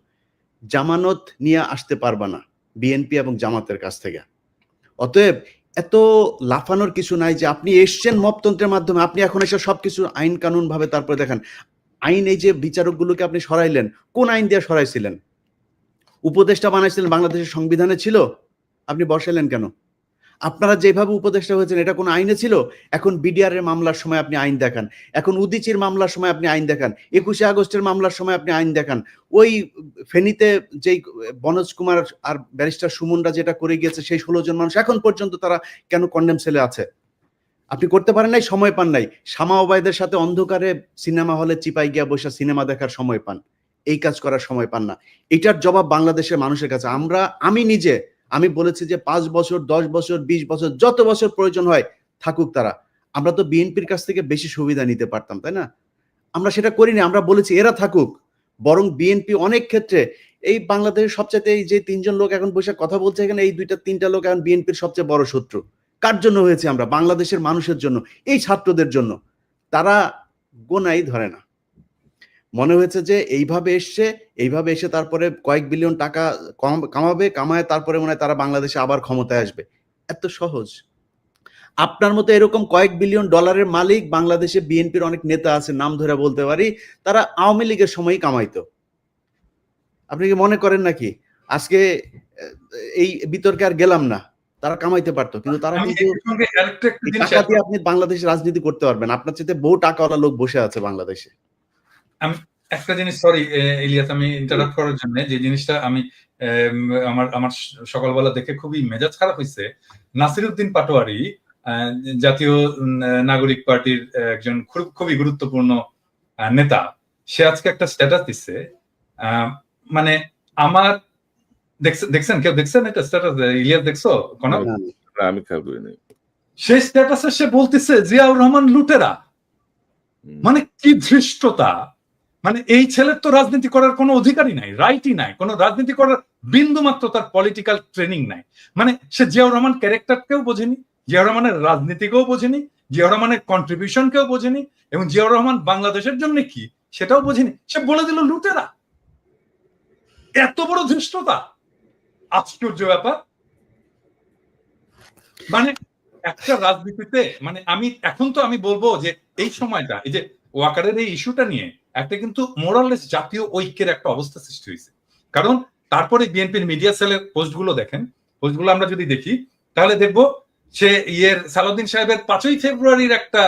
[SPEAKER 3] জামানত নিয়ে আসতে পারবা না বিএনপি এবং জামাতের কাছ থেকে। অতএব এত লাফানোর কিছু নাই যে আপনি এসছেন মপতন্ত্রের মাধ্যমে, আপনি এখন এসে সবকিছু আইন কানুন ভাবে তারপরে দেখেন। আইন, এই যে বিচারকগুলোকে আপনি সরাইলেন, কোন আইন দিয়ে সরাইছিলেন? উপদেষ্টা বানাইছিলেন, বাংলাদেশের সংবিধানে ছিল, আপনি বসাইলেন কেন? আপনারা যেভাবে উপদেষ্টা হয়েছেন এটা কোন আইনে ছিল? এখন বিডিআর এর মামলার সময় আপনি আইন দেখান, এখন উদিচির মামলার সময় আপনি আইন দেখান, 21শে আগস্টের মামলার সময় আপনি আইন দেখান, ওই ফেনীতে যেই বনোজ কুমার আর ব্যারিস্টার সুমনরা যেটা করে গিয়েছে সেই 16 জন মানুষ এখন পর্যন্ত তারা কেন কন্ডেম সেলে আছে? আপনি করতে পারেন নাই, সময় পান নাই। শামা ওবায়দের সাথে অন্ধকারে সিনেমা হলে চিপাই গিয়া বসে সিনেমা দেখার সময় পান, এই কাজ করার সময় পান না। এটার জবাব বাংলাদেশের মানুষের কাছে। আমি বলেছি যে 5 বছর 10 বছর 20 বছর যত বছর প্রয়োজন হয় থাকুক তারা। আমরা তো বিএনপির কাছ থেকে বেশি সুবিধা নিতে পারতাম, তাই না? আমরা সেটা করিনি, আমরা বলেছি এরা থাকুক। বরং বিএনপি অনেক ক্ষেত্রে এই বাংলাদেশের সবচেয়ে, এই যে 3 জন লোক এখন বসে কথা বলছে এখানে, এই 2-3টা লোক এখন বিএনপির সবচেয়ে বড় শত্রু। কার জন্য হয়েছে? আমরা বাংলাদেশের মানুষের জন্য, এই ছাত্রদের জন্য। তারা গোনাই ধরে না, মনে হয়েছে যে এইভাবে এসে তারপরে কয়েক বিলিয়ন টাকা কামায় তারপরে মনে হয় তারা বাংলাদেশে আবার ক্ষমতায় আসবে। এত সহজ? আপনার মতো এরকম কয়েক বিলিয়ন ডলারের মালিক বাংলাদেশে বিএনপির অনেক নেতা আছে, নাম ধরে বলতে পারি, তারা আওয়ামী লীগের সময়ই কামাইতো। আপনি কি মনে করেন নাকি আজকে এই বিতর্কে আর গেলাম না, তারা কামাইতে পারতো, কিন্তু তারা কিন্তু টাকা দিয়ে আপনি বাংলাদেশে রাজনীতি করতে পারবেন। আপনার চাইতে বহু টাকাওয়ালা লোক বসে আছে বাংলাদেশে।
[SPEAKER 2] আমি একটা জিনিস, সরি ইলিয়াস, আমি ইন্টারাপ্ট করার জন্য, যে জিনিসটা আমি আমার সকালবেলা দেখে খুবই মেজাজ খারাপ হয়েছে। নাসিরউদ্দিন পাটোয়ারি জাতীয় নাগরিক পার্টির একজন খুবই গুরুত্বপূর্ণ নেতা, সে আজকে একটা স্ট্যাটাস দিচ্ছে, মানে আমার দেখছেন, কেউ দেখছেন এটা স্ট্যাটাস? ইলিয়াস দেখছো?
[SPEAKER 1] আমি খেয়াল করিনি।
[SPEAKER 2] সেই স্ট্যাটাসে সে বলতেছে জিয়াউর রহমান লুটেরা। মানে কি ধৃষ্টতা! মানে এই ছেলের তো রাজনীতি করার কোনো অধিকারই নাই, রাইটই নাই, কোনো রাজনীতি করার বিন্দু মাত্র তার পলিটিক্যাল ট্রেনিং নাই। মানে সে জিয়াউর রহমান ক্যারেক্টারকেও বোঝেনি, জিয়াউর রহমানের রাজনীতিকেও বোঝেনি, জিয়াউর রহমানের কন্ট্রিবিউশনকেও বোঝেনি, এবং জিয়াউর রহমান বাংলাদেশের জন্য কি সেটাও বোঝেনি। সে বলে দিল লুটেরা। এত বড় ধৃষ্টতা! আশ্চর্য ব্যাপার। মানে একটা রাজনীতিতে, মানে আমি বলবো যে এই সময়টা, এই যে ওয়াকারের এই ইস্যুটা নিয়ে একটা কিন্তু মোরাললেস জাতীয় ঐক্যের একটা অবস্থা সৃষ্টি হয়েছে। কারণ তারপরে বিএনপির মিডিয়া সেলের পোস্টগুলো দেখেন, পোস্টগুলো আমরা যদি দেখি তাহলে দেখবো সে সালাউদ্দিন সাহেবের 5ই ফেব্রুয়ারির একটা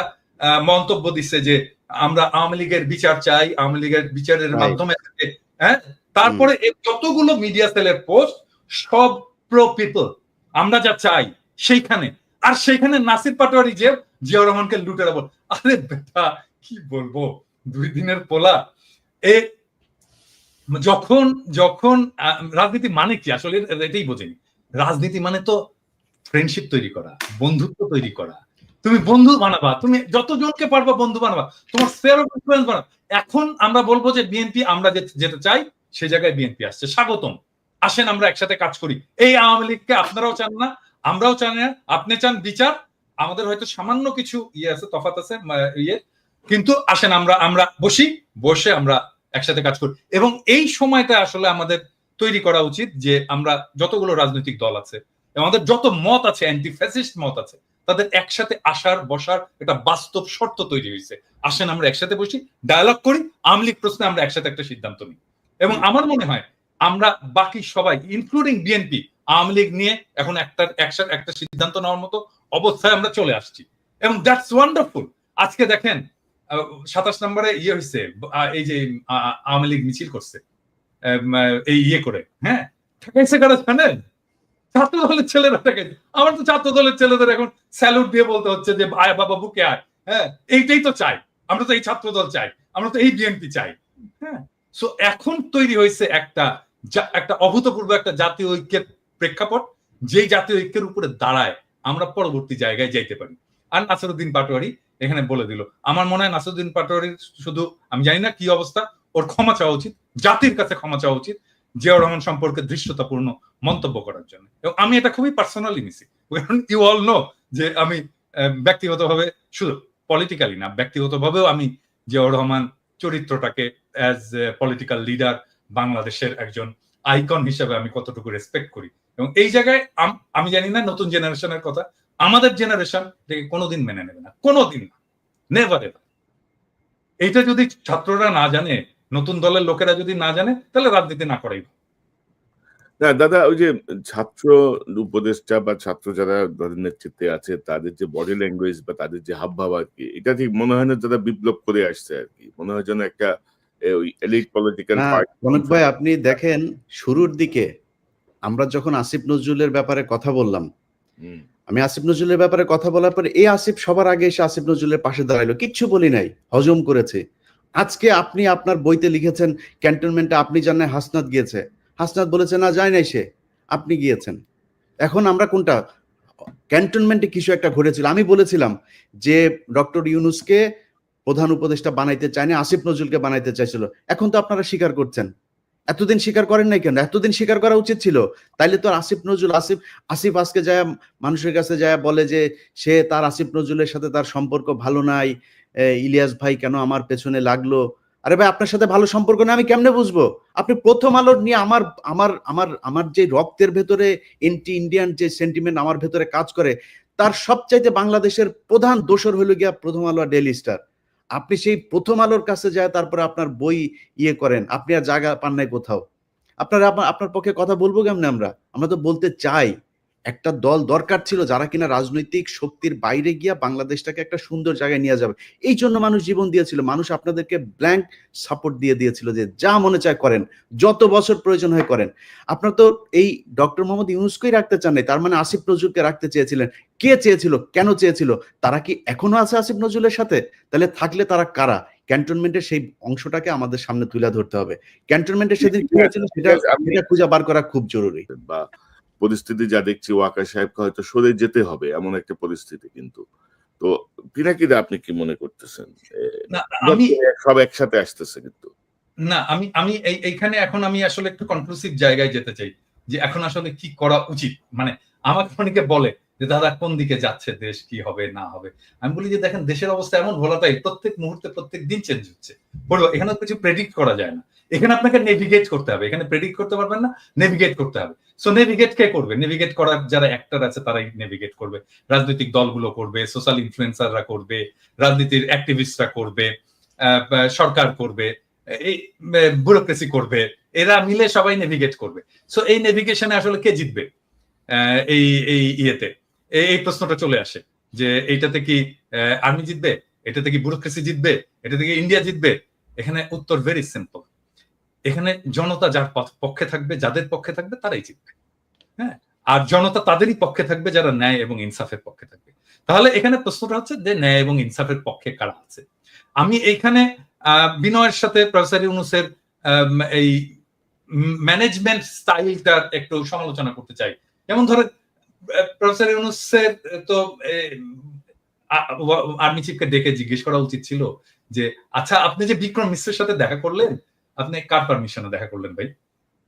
[SPEAKER 2] মন্তব্য দিচ্ছে যে আমরা আওয়ামী লীগের বিচার চাই, আওয়ামী লীগের বিচারের মাধ্যমে, হ্যাঁ। তারপরে যতগুলো মিডিয়া সেলের পোস্ট সব প্রো পিপল, আমরা যা চাই সেইখানে। আর সেইখানে নাসির পাটোয়ারি যে জিয়াউর রহমানকে লুটেরা বল। আরে বেটা, কি বলবো, 2 দিনের পোলা। যখন রাজনীতি মানে কি আসলে এটাই বোঝেনি। রাজনীতি মানে তো ফ্রেন্ডশিপ তৈরি করা, বন্ধুত্ব তৈরি করা। তুমি বন্ধু বানাবা, তুমি যতজনকে পারবা বন্ধু বানাবা, তোমার স্ফিয়ার অফ ইনফ্লুয়েন্স বানাবা। এখন আমরা বলবো যে বিএনপি, আমরা যেটা চাই সেই জায়গায় বিএনপি আসছে, স্বাগতম, আসেন আমরা একসাথে কাজ করি। এই আওয়ামী লীগকে আপনারাও চান না, আমরাও চান না। আপনি চান বিচার, আমাদের হয়তো সামান্য কিছু আছে, তফাৎ আছে কিন্তু আসেন আমরা বসে আমরা একসাথে কাজ করি। এবং এই সময়টা আসলে আমাদের তৈরি করা উচিত যে আমরা যতগুলো রাজনৈতিক দল আছে, আমাদের যত মত আছে, অ্যান্টি ফ্যাসিস্ট মত আছে, তাদের একসাথে আসার বসার একটা বাস্তব শর্ত তৈরি হয়েছে। আসেন আমরা একসাথে বসি, ডায়ালগ করি, আওয়ামী লীগ প্রশ্নে আমরা একসাথে একটা সিদ্ধান্ত নিই। এবং আমার মনে হয় আমরা বাকি সবাই ইনক্লুডিং বিএনপি আওয়ামী লীগ নিয়ে এখন একটা সিদ্ধান্ত নেওয়ার মতো অবস্থায় আমরা চলে আসছি, এবং দ্যাটস ওয়ান্ডারফুল। আজকে দেখেন 27 নম্বরে হয়েছে, এই যে আওয়ামী লীগ মিছিল করছে এই করে, হ্যাঁ, ঠেকাইছে কারা জানেন? ছাত্র দলের ছেলেরা ঠেকাইছে। আমার তো ছাত্র দলের ছেলেদের এখন স্যালুট দিয়ে বলতে হচ্ছে যে আয় বাবা বুকে আয়, হ্যাঁ, এইটাই তো চাই আমরা, তো এই ছাত্র দল চাই, আমরা তো এই বিএনপি চাই, হ্যাঁ। সো এখন তৈরি হয়েছে একটা অভূতপূর্ব একটা জাতীয় ঐক্যের প্রেক্ষাপট, যেই জাতীয় ঐক্যের উপরে দাঁড়ায় আমরা পরবর্তী জায়গায় যাইতে পারি। আর নাসিরউদ্দিন পাটোয়ারি এখানে বলে দিল, আমার মনে হয় নাসিরউদ্দিন পাটোয়ারির শুধু, আমি জানি না কি অবস্থা, ওর ক্ষমা চাওয়া উচিত, জাতির কাছে ক্ষমা চাওয়া উচিত জিয়াউর রহমান সম্পর্কে দৃশ্যতাপূর্ণ মন্তব্য করার জন্য। এবং আমি এটা খুবই পার্সোনালি নিছি, ইউ অল নো যে আমি ব্যক্তিগতভাবে, শুধু পলিটিক্যালি না, ব্যক্তিগতভাবেও আমি জিয়াউর রহমান চরিত্রটাকে অ্যাজ পলিটিক্যাল লিডার, বাংলাদেশের একজন আইকন হিসেবে আমি কতটুকু রেসপেক্ট করি। এবং এই জায়গায় আমি জানি না নতুন জেনারেশনের কথা, আমাদের জেনারেশন এটাকে কোনোদিন মেনে নেবে না, কোনোদিন না, নেভার এভার। এইটা যদি ছাত্ররা না জানে, নতুন দলের লোকেরা যদি না জানে, তাহলে রাজনীতি না করাই ভালো।
[SPEAKER 1] না দাদা, ওই যে ছাত্র উপদেষ্টা বা ছাত্র যারা দলের নেতৃত্বে আছে তাদের যে বডি ল্যাঙ্গুয়েজ বা তাদের যে হাবভাব আর কি, এটা ঠিক মনে হয় না যারা বিপ্লব করে আসছে আর কি, মনে হয় যেন একটা ওই এলিট পলিটিক্যাল
[SPEAKER 3] না
[SPEAKER 1] পার্টি।
[SPEAKER 3] কনক ভাই, আপনি দেখেন শুরুর দিকে আমরা যখন আসিফ নজরুলের ব্যাপারে কথা বললাম, আমি আসিফ নজরুলের ব্যাপারে কথা বলার পরে এই আসিফ সবার আগে এসে আসিফ নজরুলের পাশে দাঁড়াইলো, কিচ্ছু বলি নাই, হজম করেছে। আজকে আপনি আপনার বইতে লিখেছেন ক্যান্টনমেন্টে আপনি জানেন হাসনাত গিয়েছে, হাসনাত বলেছে না যায় নাই সে, আপনি গিয়েছেন। এখন আমরা কোনটা, ক্যান্টনমেন্টে কিছু একটা ঘটেছিল, আমি বলেছিলাম যে ডক্টর ইউনূসকে প্রধান উপদেষ্টা বানাইতে চায়নি, আসিফ নজরুলকে বানাইতে চাইছিল। এখন তো আপনারা স্বীকার করছেন, এতদিন স্বীকার করেন নাই কেন? এতদিন স্বীকার করা উচিত ছিল। তাইলে তো আসিফ নজরুল, আসিফ আজকে যায় মানুষের কাছে যায় বলে যে সে তার আসিফ নজরুলের সাথে তার সম্পর্ক ভালো নাই, ইলিয়াস ভাই কেন আমার পেছনে লাগলো। আরে ভাই, আপনার সাথে ভালো সম্পর্ক না আমি কেমনে বুঝবো? আপনি প্রথম আলোর নিয়ে আমার আমার আমার আমার যে রক্তের ভেতরে এন্টি ইন্ডিয়ান যে সেন্টিমেন্ট আমার ভেতরে কাজ করে, তার সবচাইতে বাংলাদেশের প্রধান দোসর হইল গিয়া প্রথম আলো আর ডেইলি স্টার। আপনি সেই প্রথম আলোর কাছে যায় তারপরে আপনার বই করেন, আপনি আর জায়গা পান নাই কোথাও। আপনার পক্ষে কথা বলবো কেমনে? আমরা তো বলতে চাই একটা দল দরকার ছিল যারা কিনা রাজনৈতিক শক্তির বাইরে গিয়া বাংলাদেশটাকে একটা সুন্দর জায়গায় নিয়ে যাবে। এই জন্য মানুষ জীবন দিয়েছিল, মানুষ আপনাদেরকে ব্ল্যাঙ্ক সাপোর্ট দিয়েছিল যে যা মনে চায় করেন, যত বছর প্রয়োজন হয় করেন। আপনার তো এই ডক্টর মোহাম্মদ ইউনূসকেই রাখতে চান নাই, তার মানে আসিফ নজরুলকে রাখতে চেয়েছিলেন। কে চেয়েছিল, কেন চেয়েছিল? তারা কি এখনো আছে আসিফ নজরুলের সাথে? তাহলে থাকলে তারা কারা? ক্যান্টনমেন্টের সেই অংশটাকে আমাদের সামনে তুলে ধরতে হবে। ক্যান্টনমেন্টের সেদিন কি হয়েছিল সেটা খুঁজে বার করা খুব জরুরি।
[SPEAKER 1] বা পরিস্থিতি যা দেখছি ওয়াকার সাহেবকে হয়তো সরে যেতে হবে এমন একটা পরিস্থিতি। কিন্তু তো পিনাকিদা আপনি কি মনে করতেছেন?
[SPEAKER 2] না আমি
[SPEAKER 1] সব একসাথে আসতেছে কিন্তু।
[SPEAKER 2] না আমি এইখানে এখন আমি আসলে একটু কনক্লুসিভ জায়গায় যেতে চাই যে এখন আসলে কি করা উচিত। মানে আমাকে অনেকে বলে যে দাদা কোন দিকে যাচ্ছে দেশ, কি হবে না হবে। আমি বলি যে দেখেন দেশের অবস্থা এমন ভোলাটাই, প্রত্যেক মুহূর্তে প্রত্যেক দিন চেঞ্জ হচ্ছে। এখানে কিছু প্রেডিক্ট করা যায় না, এখানে আপনাকে নেভিগেট করতে হবে। এখানে প্রেডিক্ট করতে পারবেন না, নেভিগেট করতে হবে। সো নেভিগেট কে করবে? নেভিগেট করার যারা অ্যাক্টর আছে তারাই নেভিগেট করবে, রাজনৈতিক দলগুলো করবে, সোশ্যাল ইনফ্লুয়েন্সাররা করবে, রাজনীতির অ্যাক্টিভিস্টরা করবে, সরকার করবে, এই ব্যুরোক্রেসি করবে, এরা মিলে সবাই নেভিগেট করবে। সো এই নেভিগেশনে আসলে কে জিতবে এই এই ইয়েতে? এই প্রশ্নটা চলে আসে যে এইটাতে কি আর্মি জিতবে, এটাতে কি ব্যুরোক্রেসি জিতবে, এটা থেকে ইন্ডিয়া জিতবে? এখানে উত্তর ভেরি সিম্পল, এখানে জনতা যার পক্ষে থাকবে, যাদের পক্ষে থাকবে তারাই জিতবে। হ্যাঁ, আর জনতা তাদেরই পক্ষে থাকবে যারা ন্যায় এবং ইনসাফের পক্ষে থাকবে। তাহলে এখানে প্রশ্নটা হচ্ছে যে ন্যায় এবং ইনসাফের পক্ষে কারা আছে। আমি এইখানে বিনয়ের সাথে প্রফেসর ইউনূসের এই ম্যানেজমেন্ট স্টাইলটার একটু সমালোচনা করতে চাই। যেমন ধরেন প্রফেসর ইউনূসের তো আর্মি চিফকে ডেকে জিজ্ঞেস করা উচিত ছিল যে আচ্ছা আপনি যে বিক্রম মিশ্রের সাথে দেখা করলেন, আপনি কার পারমিশনে দেখা করলেন ভাই?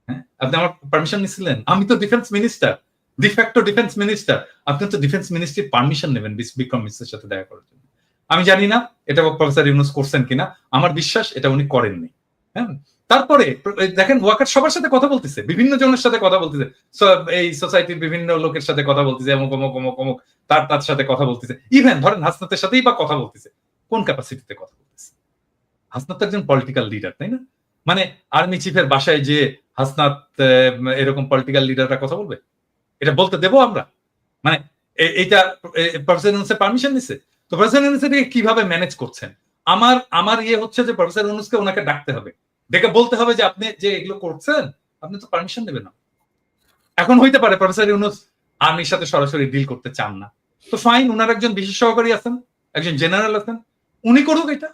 [SPEAKER 2] হ্যাঁ, আপনি আমার পারমিশন নিছিলেন? আমি তো defence minister, de facto defence minister, আপনি তো ডিফেন্স মিনিস্ট্রির পারমিশন নেবেন বিক্রম মিশ্রের সাথে দেখা করার জন্য। আমি জানি না এটা প্রফেসর ইউনূস করছেন কিনা, আমার বিশ্বাস এটা উনি করেননি। হ্যাঁ, তারপরে দেখেন ওয়াকার সবার সাথে কথা বলতেছে, বিভিন্ন জনের সাথে কথা বলতেছে, এই সোসাইটির বিভিন্ন লোকের সাথে কথা বলতেছে, অমুক অমুক অমুক অমুক তার সাথে কথা বলতেছে। ইভেন ধরেন হাসনাতের সাথেই বা কথা বলতেছে, কোন ক্যাপাসিটিতে কথা বলতেছে? হাসনাত একজন পলিটিক্যাল লিডার, তাই না? মানে আর্মি চিফের বাসায় যে হাসনাত এরকম পলিটিক্যাল লিডাররা কথা বলবে, এটা বলতে দেবো আমরা? মানে এটা প্রফেসর ইউনূসের পারমিশন দিছে? তো প্রফেসর ইউনূস এটাকে কিভাবে ম্যানেজ করছেন? আমার ইয়ে হচ্ছে যে প্রফেসর ইউনূসকে ওনাকে ডাকতে হবে, ডেকে বলতে হবে যে আপনি যে এগুলো করছেন আপনি তো পারমিশন নেবেন না। এখন হইতে পারে প্রফেসর ইউনূস আর্মির সাথে সরাসরি ডিল করতে চান না, তো ফাইন, উনার একজন বিশেষ সহকারী আছেন, একজন জেনারেল আছেন, উনি করুক, এটা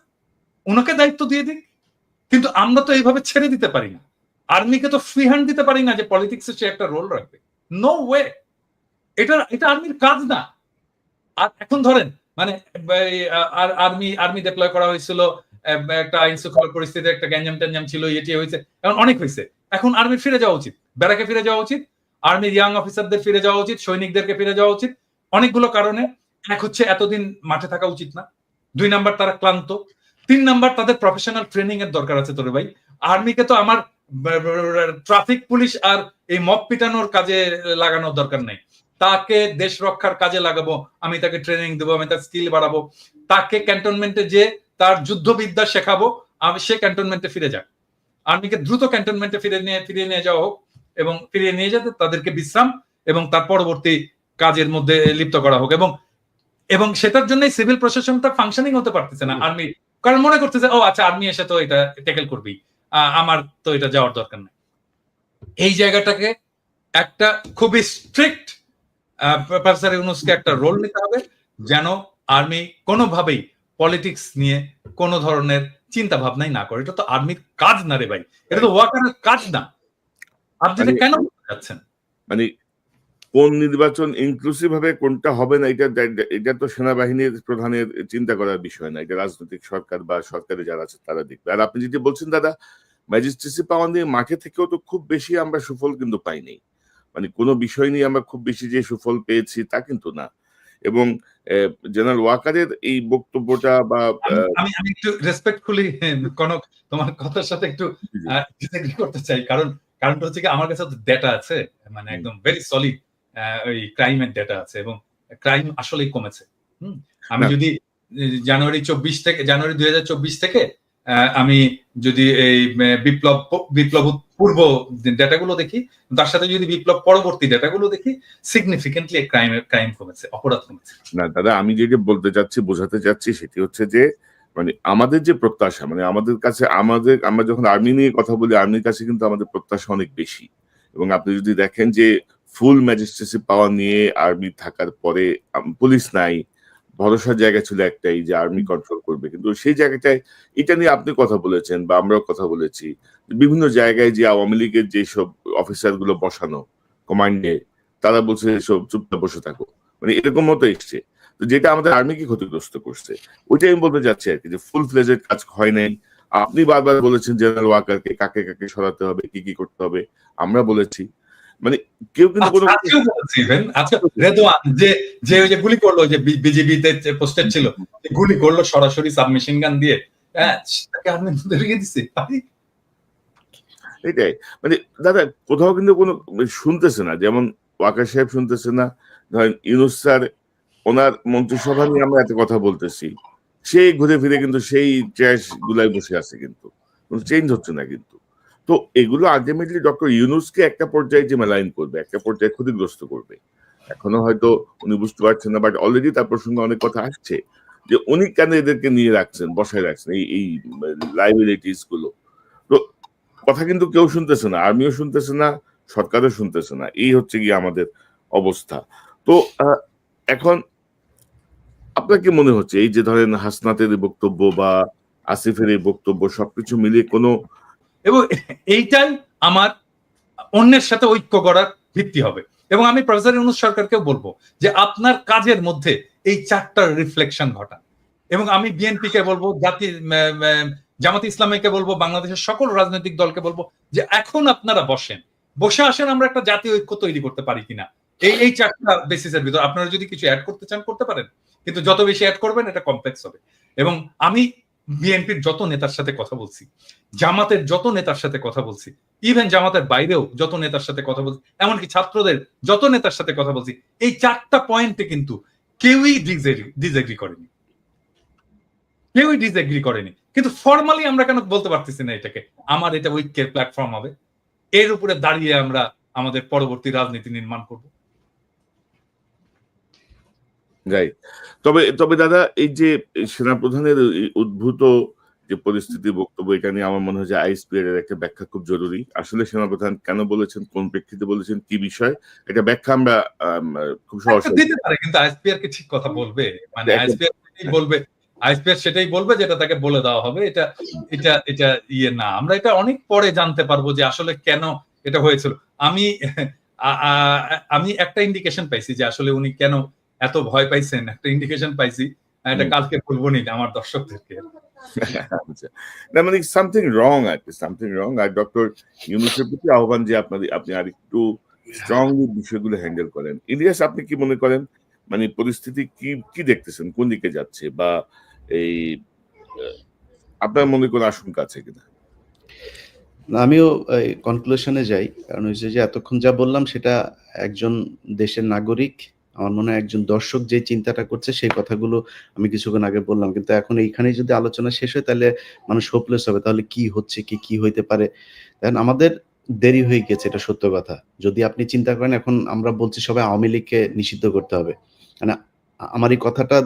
[SPEAKER 2] উনাকে দায়িত্ব দিয়ে দিক। কিন্তু আমরা তো এইভাবে ছেড়ে দিতে পারি না, আর্মিকে তো ফ্রি হ্যান্ড দিতে পারি না যে পলিটিক্সে সে একটা রোল রাখবে। নো ওয়ে, এটা আর্মির কাজ না। আর এখন ধরেন মানে আর্মি ডিপ্লয় করা হয়েছিল, একটা আইন শৃঙ্খলা পরিস্থিতি, একটা গ্যাঞ্জাম ট্যাঞ্জাম ছিল, এটি হয়েছে, এখন অনেক হয়েছে, এখন আর্মির ফিরে যাওয়া উচিত, ব্যারাকে ফিরে যাওয়া উচিত, আর্মির ইয়াং অফিসারদের ফিরে যাওয়া উচিত, সৈনিকদেরকে ফিরে যাওয়া উচিত, অনেকগুলো কারণে। এক হচ্ছে এতদিন মাঠে থাকা উচিত না, 2 নাম্বার তারা ক্লান্ত, 3 নাম্বার তাদের প্রফেশনাল ট্রেনিং এর দরকার আছে। তোরে ভাই, আর্মিকে তো আমার ট্রাফিক পুলিশ আর এই মব পিটানোর কাজে লাগানোর দরকার নেই, তাকে দেশ রক্ষার কাজে লাগাবো, আমি তাকে ট্রেনিং দেবো, আমি তার স্কিল বাড়াবো, তাকে ক্যান্টনমেন্টে যে তার যুদ্ধবিদ্যা শেখাবো, আমি সে ক্যান্টনমেন্টে ফিরে যাক। আর্মিকে দ্রুত ক্যান্টনমেন্টে ফিরিয়ে নিয়ে যাওয়া হোক, এবং ফিরিয়ে নিয়ে যেতে তাদেরকে বিশ্রাম এবং তার পরবর্তী কাজের মধ্যে লিপ্ত করা হোক। এবং সেটার জন্যই সিভিল প্রশাসনটা ফাংশনিং হতে পারতেছে না আর্মি, কারণ মনে করতেছে ও আচ্ছা আর্মি এসে তো এটা ট্যাকেল করবি, আমার তো এটা যাওয়ার দরকার নেই। এই জায়গাটাকে একটা খুবই স্ট্রিক্ট প্রফেসর ইউনূসকে একটা রোল নিতে হবে, যেন আর্মি কোনোভাবেই পলিটিক্স নিয়ে কোনো ধরনের চিন্তা ভাবনাই না করে। এটা তো আর্মির কাজ না রে ভাই, এটা তো ওয়াকারের কাজ না। আপনি এটা কেন যাচ্ছেন?
[SPEAKER 1] মানে কোন নির্বাচন ইনক্লুসিভ হবে, কোনটা হবে না, এটা তো সেনাবাহিনীর প্রধানের চিন্তা করার বিষয় না, এটা রাজনৈতিক সরকার বা সরকারে যারা আছে তারা দেখবে। আর আপনি যেটি বলছেন দাদা, ম্যাজিস্ট্রেসি পাওয়া নিয়ে মাঠে থেকেও তো খুব বেশি আমরা সুফল কিন্তু পাইনি, মানে কোনো বিষয় নিয়ে আমরা খুব বেশি যে সুফল পেয়েছি তা কিন্তু না। এবং জেনারেল ওয়াকারের এই বক্তব্যটা বা
[SPEAKER 2] আমি একটু রেসপেক্টফুলি কনক তোমার কথার সাথে একটু ডিসএগ্রি করতে চাই, কারণটা হচ্ছে কি আমার কাছে তো ডেটা আছে, মানে একদম ভেরি সলিড ওই ক্রাইমের ডেটা আছে, এবং ক্রাইম আসলেই কমেছে। আমি যদি জানুয়ারি 2024 থেকে আমি যদি এই বিপ্লব পূর্ব ডেটাগুলো দেখি, তার সাথে যদি বিপ্লব পরবর্তী ডেটাগুলো দেখি, সিগনিফিকেন্টলি ক্রাইম কমেছে, অপরাধ কমেছে।
[SPEAKER 1] না দাদা, আমি যেটা বলতে চাচ্ছি, বোঝাতে চাচ্ছি, সেটি হচ্ছে যে মানে আমাদের যে প্রত্যাশা, মানে আমাদের কাছে আমরা যখন আর্মি নিয়ে কথা বলি, আর্মির কাছে কিন্তু আমাদের প্রত্যাশা অনেক বেশি। এবং আপনি যদি দেখেন যে ফুল ম্যাজিস্ট্রেসি পাওয়ার নিয়ে আর্মি থাকার পরে পুলিশ নাই, ভরসার জায়গা ছিল একটাই যে আর্মি কন্ট্রোল করবে, কিন্তু সেই জায়গাটায় এটা নিয়ে আপনি কথা বলেছেন বা আমরাও কথা বলেছি, বিভিন্ন জায়গায় যে আওয়ামী লীগের যেসব অফিসার গুলো বসানো কমান্ডে, তারা বলছে সব চুপচাপ বসে থাকো, মানে এরকম মতো এসছে, তো যেটা আমাদের আর্মিকে ক্ষতিগ্রস্ত করছে। ওইটাই আমি বলতে চাচ্ছি আর কি, যে ফুল ফ্লেজের কাজ হয় নাই। আপনি বারবার বলেছেন জেনারেল ওয়াকারকে কাকে কাকে সরাতে হবে, কি কি করতে হবে, আমরা বলেছি, মানে কেউ কিন্তু কোনো
[SPEAKER 2] রেদওয়ান যে ওই যে গুলি করলো, যে বিজিবিতে পোস্টেড ছিল, গুলি করলো সরাসরি সাবমেশিন গান দিয়ে, তাকে আর্মি ধরিয়ে দিছে।
[SPEAKER 1] এটাই মানে দাদা, কোথাও কিন্তু কোনো শুনতেছে না, যেমন ওয়াকার সাহেব শুনতেছে না, ধরেন ইউনূস স্যার ওনার মন্ত্রিসভা নিয়ে আমরা এত কথা বলতেছি, সেই ঘুরে ফিরে কিন্তু সেই ট্র্যাশ গুলাই বসে আছে, কিন্তু চেঞ্জ হচ্ছে না কিন্তু। তো এগুলো আলটিমেটলি ডক্টর ইউনূসকে একটা পর্যায়ে যে মেলাইন করবে, একটা পর্যায়ে ক্ষতিগ্রস্ত করবে। এখনো হয়তো উনি বুঝতে পারছেন না, বাট অলরেডি তার প্রসঙ্গে অনেক কথা আসছে যে উনি কেন এদেরকে নিয়ে রাখছেন, বসায় রাখছেন এই লাইবিলিটিস গুলো। তো কথা কিন্তু কেউ শুনতেছে না, আর্মিও শুনতেছে না, সরকারও শুনতেছে না, এই হচ্ছে গিয়ে আমাদের অবস্থা। তো এখন আপনার কি মনে হচ্ছে এই যে ধরেন হাসনাতের বক্তব্য বা আসিফের এই বক্তব্য সবকিছু মিলিয়ে কোনো,
[SPEAKER 2] এবং এইটাই আমার অন্যের সাথে ঐক্য করার ভিত্তি হবে। এবং আমি প্রফেসর ইউনূস সরকারকেও বলবো যে আপনার কাজের মধ্যে এই 4টার রিফ্লেকশন ঘটান। এবং আমি বিএনপি কে বলবো, জামাতে ইসলামীকে বলবো, বাংলাদেশের সকল রাজনৈতিক দলকে বলবো যে এখন আপনারা বসে আসেন, আমরা একটা জাতীয় ঐক্য তৈরি করতে পারি কিনা এই 4টা বেসিসের ভিতর। আপনারা যদি কিছু অ্যাড করতে চান করতে পারেন, কিন্তু যত বেশি অ্যাড করবেন এটা কমপ্লেক্স হবে। এবং আমি বিএনপির যত নেতার সাথে কথা বলছি, জামাতের যত নেতার সাথে কথা বলছি, ইভেন জামাতের বাইরেও যত নেতার সাথে কথা বলছি, এমনকি ছাত্রদের যত নেতার সাথে কথা বলছি, এই 4টা পয়েন্টে কিন্তু কেউই ডিসএগ্রি করেনি, কিন্তু ফর্মালি আমরা কেন বলতে পারতেছি না এটাকে আমার এটা ঐক্যের প্ল্যাটফর্ম হবে, এর উপরে দাঁড়িয়ে আমরা আমাদের পরবর্তী রাজনীতি নির্মাণ করব।
[SPEAKER 1] রাইট। তবে তবে দাদা, এই যে সেনাপ্রধানের এই উদ্ভূত যে পরিস্থিতি, বক্তব্য, এটা নিয়ে আমার মনে হয় যে আইএসপিআর এর একটা ব্যাখ্যা খুব জরুরি। আসলে সেনাপ্রধান কেন বলেছেন, কোন প্রেক্ষিতে বলেছেন, কি বিষয়, এটা ব্যাখ্যা আমরা খুব
[SPEAKER 2] একটা
[SPEAKER 1] সহসাই
[SPEAKER 2] দিতে পারে, কিন্তু আইএসপিআর কে ঠিক কথা বলবে? মানে
[SPEAKER 1] একটা
[SPEAKER 2] আইএসপিআর সেটাই বলবে যেটা তাকে বলে দেওয়া হবে। এটা এটা এটা ইয়ে না, আমরা এটা অনেক পরে জানতে পারবো যে আসলে কেন এটা হয়েছিল। আমি আমি একটা ইন্ডিকেশন পাইছি যে আসলে উনি কেন এত ভয় পাইছেন, একটা ইন্ডিকেশন পাইছি। এটা কালকে বলবো নি আমার দর্শকদেরকে।
[SPEAKER 1] আচ্ছা। না মানে সামথিং রং আরকি, সামথিং রং। আর ডক্টর ইউনূসের প্রতি আহ্বান যে আপনি আরেকটু স্ট্রংলি বিষয়গুলো হ্যান্ডেল করেন। ইলিয়াস, আপনি কি মনে করেন, মানে পরিস্থিতি কি দেখতেছেন? কোন দিকে যাচ্ছে? বা এই আ আপনার মনে কোনো আশঙ্কা আছে কিনা?
[SPEAKER 3] আমিও এই কনক্লুশনে যাই। কারণ হচ্ছে যে এতক্ষণ যা বললাম সেটা একজন দেশের নাগরিক, আমার মনে হয় একজন দর্শক যে চিন্তাটা করছে সেই কথাগুলো আমি কিছুক্ষণ আগে বললাম। কিন্তু এখন এইখানেই যদি আলোচনা শেষ হয় তাহলে মানুষ হোপলেস হবে। তাহলে কি হচ্ছে, কি হইতে পারে? দেখেন আমাদের দেরি হয়ে গেছে, এটা সত্য কথা। যদি আপনি চিন্তা করেন এখন আমরা বলছি সবাই আওয়ামী লীগকে নিষিদ্ধ করতে হবে। মানে আমার এই কথাটা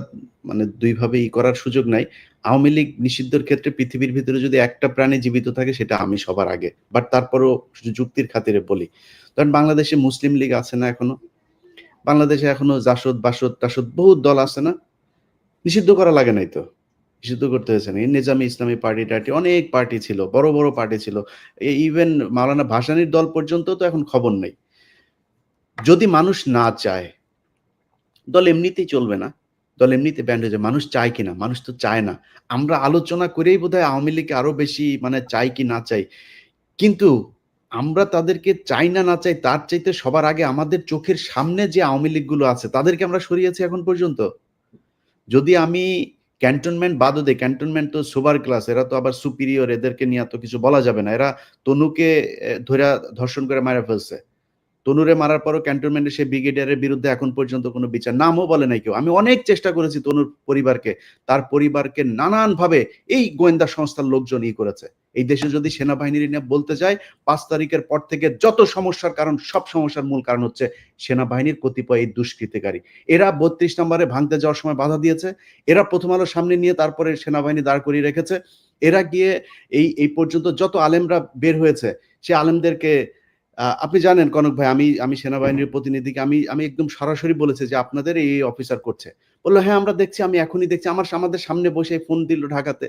[SPEAKER 3] মানে ২ ভাবে করার সুযোগ নাই। আওয়ামী লীগ নিষিদ্ধের ক্ষেত্রে পৃথিবীর ভিতরে যদি একটা প্রাণী জীবিত থাকে সেটা আমি সবার আগে। বাট তারপরেও যুক্তির খাতিরে বলি। ধরেন বাংলাদেশে মুসলিম লীগ আছে না এখনো? বাংলাদেশে এখনো জাসদ, বাসদ, টাসদ বহুত দল আছে না? নিষিদ্ধ করা লাগে নাই তো। নিষিদ্ধ করতে হয়েছে না। এই নেজামি ইসলামী পার্টি-টার্টি অনেক পার্টি ছিল, বড় পার্টি ছিল। ইভেন মাওলানা ভাসানীর দল পর্যন্ত তো এখন খবর নেই। যদি মানুষ না চায়, দল এমনিতেই চলবে না। দল এমনিতে ব্যান্ড হয়ে যাবে। মানুষ চায় কিনা? মানুষ তো চায় না। আমরা আলোচনা করেই বোধহয় আওয়ামী লীগকে আরো বেশি মানে চাই কি না চাই। কিন্তু আমরা তাদেরকে চাই না চাই তার চাইতে সবার আগে আমাদের চোখের সামনে যে আওয়ামী লীগগুলো আছে তাদেরকে আমরা সরিয়েছি এখন পর্যন্ত। যদি আমি ক্যান্টনমেন্ট বাদও দেই, ক্যান্টনমেন্ট তো সুপার ক্লাস, এরা তো আবার সুপিরিয়র, এদেরকে নিয়ে তো কিছু বলা যাবে না। এরা তনুকে ধইরা ধর্ষণ করে মাইরা ফেলছে। তনুরে মারার পরও ক্যান্টনমেন্টের সেই ব্রিগেডিয়ারের বিরুদ্ধে এখন পর্যন্ত কোনো বিচার, নামও বলে নাই কেউ। আমি অনেক চেষ্টা করেছি তনুর পরিবারকে, তার পরিবারকে নানানভাবে এই গোয়েন্দা সংস্থার লোকজন করেছে। এই দেশে যদি সেনাবাহিনীর নিয়ে বলতে যাই, ৫ তারিখের পর থেকে যত সমস্যার কারণ, সব সমস্যার মূল কারণ হচ্ছে সেনাবাহিনীর কতিপয় এই দুষ্কৃতিকারী। এরা ৩২ নম্বরে ভাঙতে যাওয়ার সময় বাধা দিয়েছে। এরা প্রথম আলো সামনে নিয়ে তারপরে সেনাবাহিনী দাঁড় করিয়ে রেখেছে। এরা গিয়ে এই পর্যন্ত যত আলেমরা বের হয়েছে, সে আলেমদেরকে আপনি জানেন কনক ভাই, আমি সেনাবাহিনীর প্রতিনিধিকে আমি একদম সরাসরি বলেছি যে আপনাদের এই অফিসার করছে। বলল হ্যাঁ আমরা দেখছি, আমি এখনই দেখছি। আমাদের সামনে বসে ফোন দিল ঢাকাতে।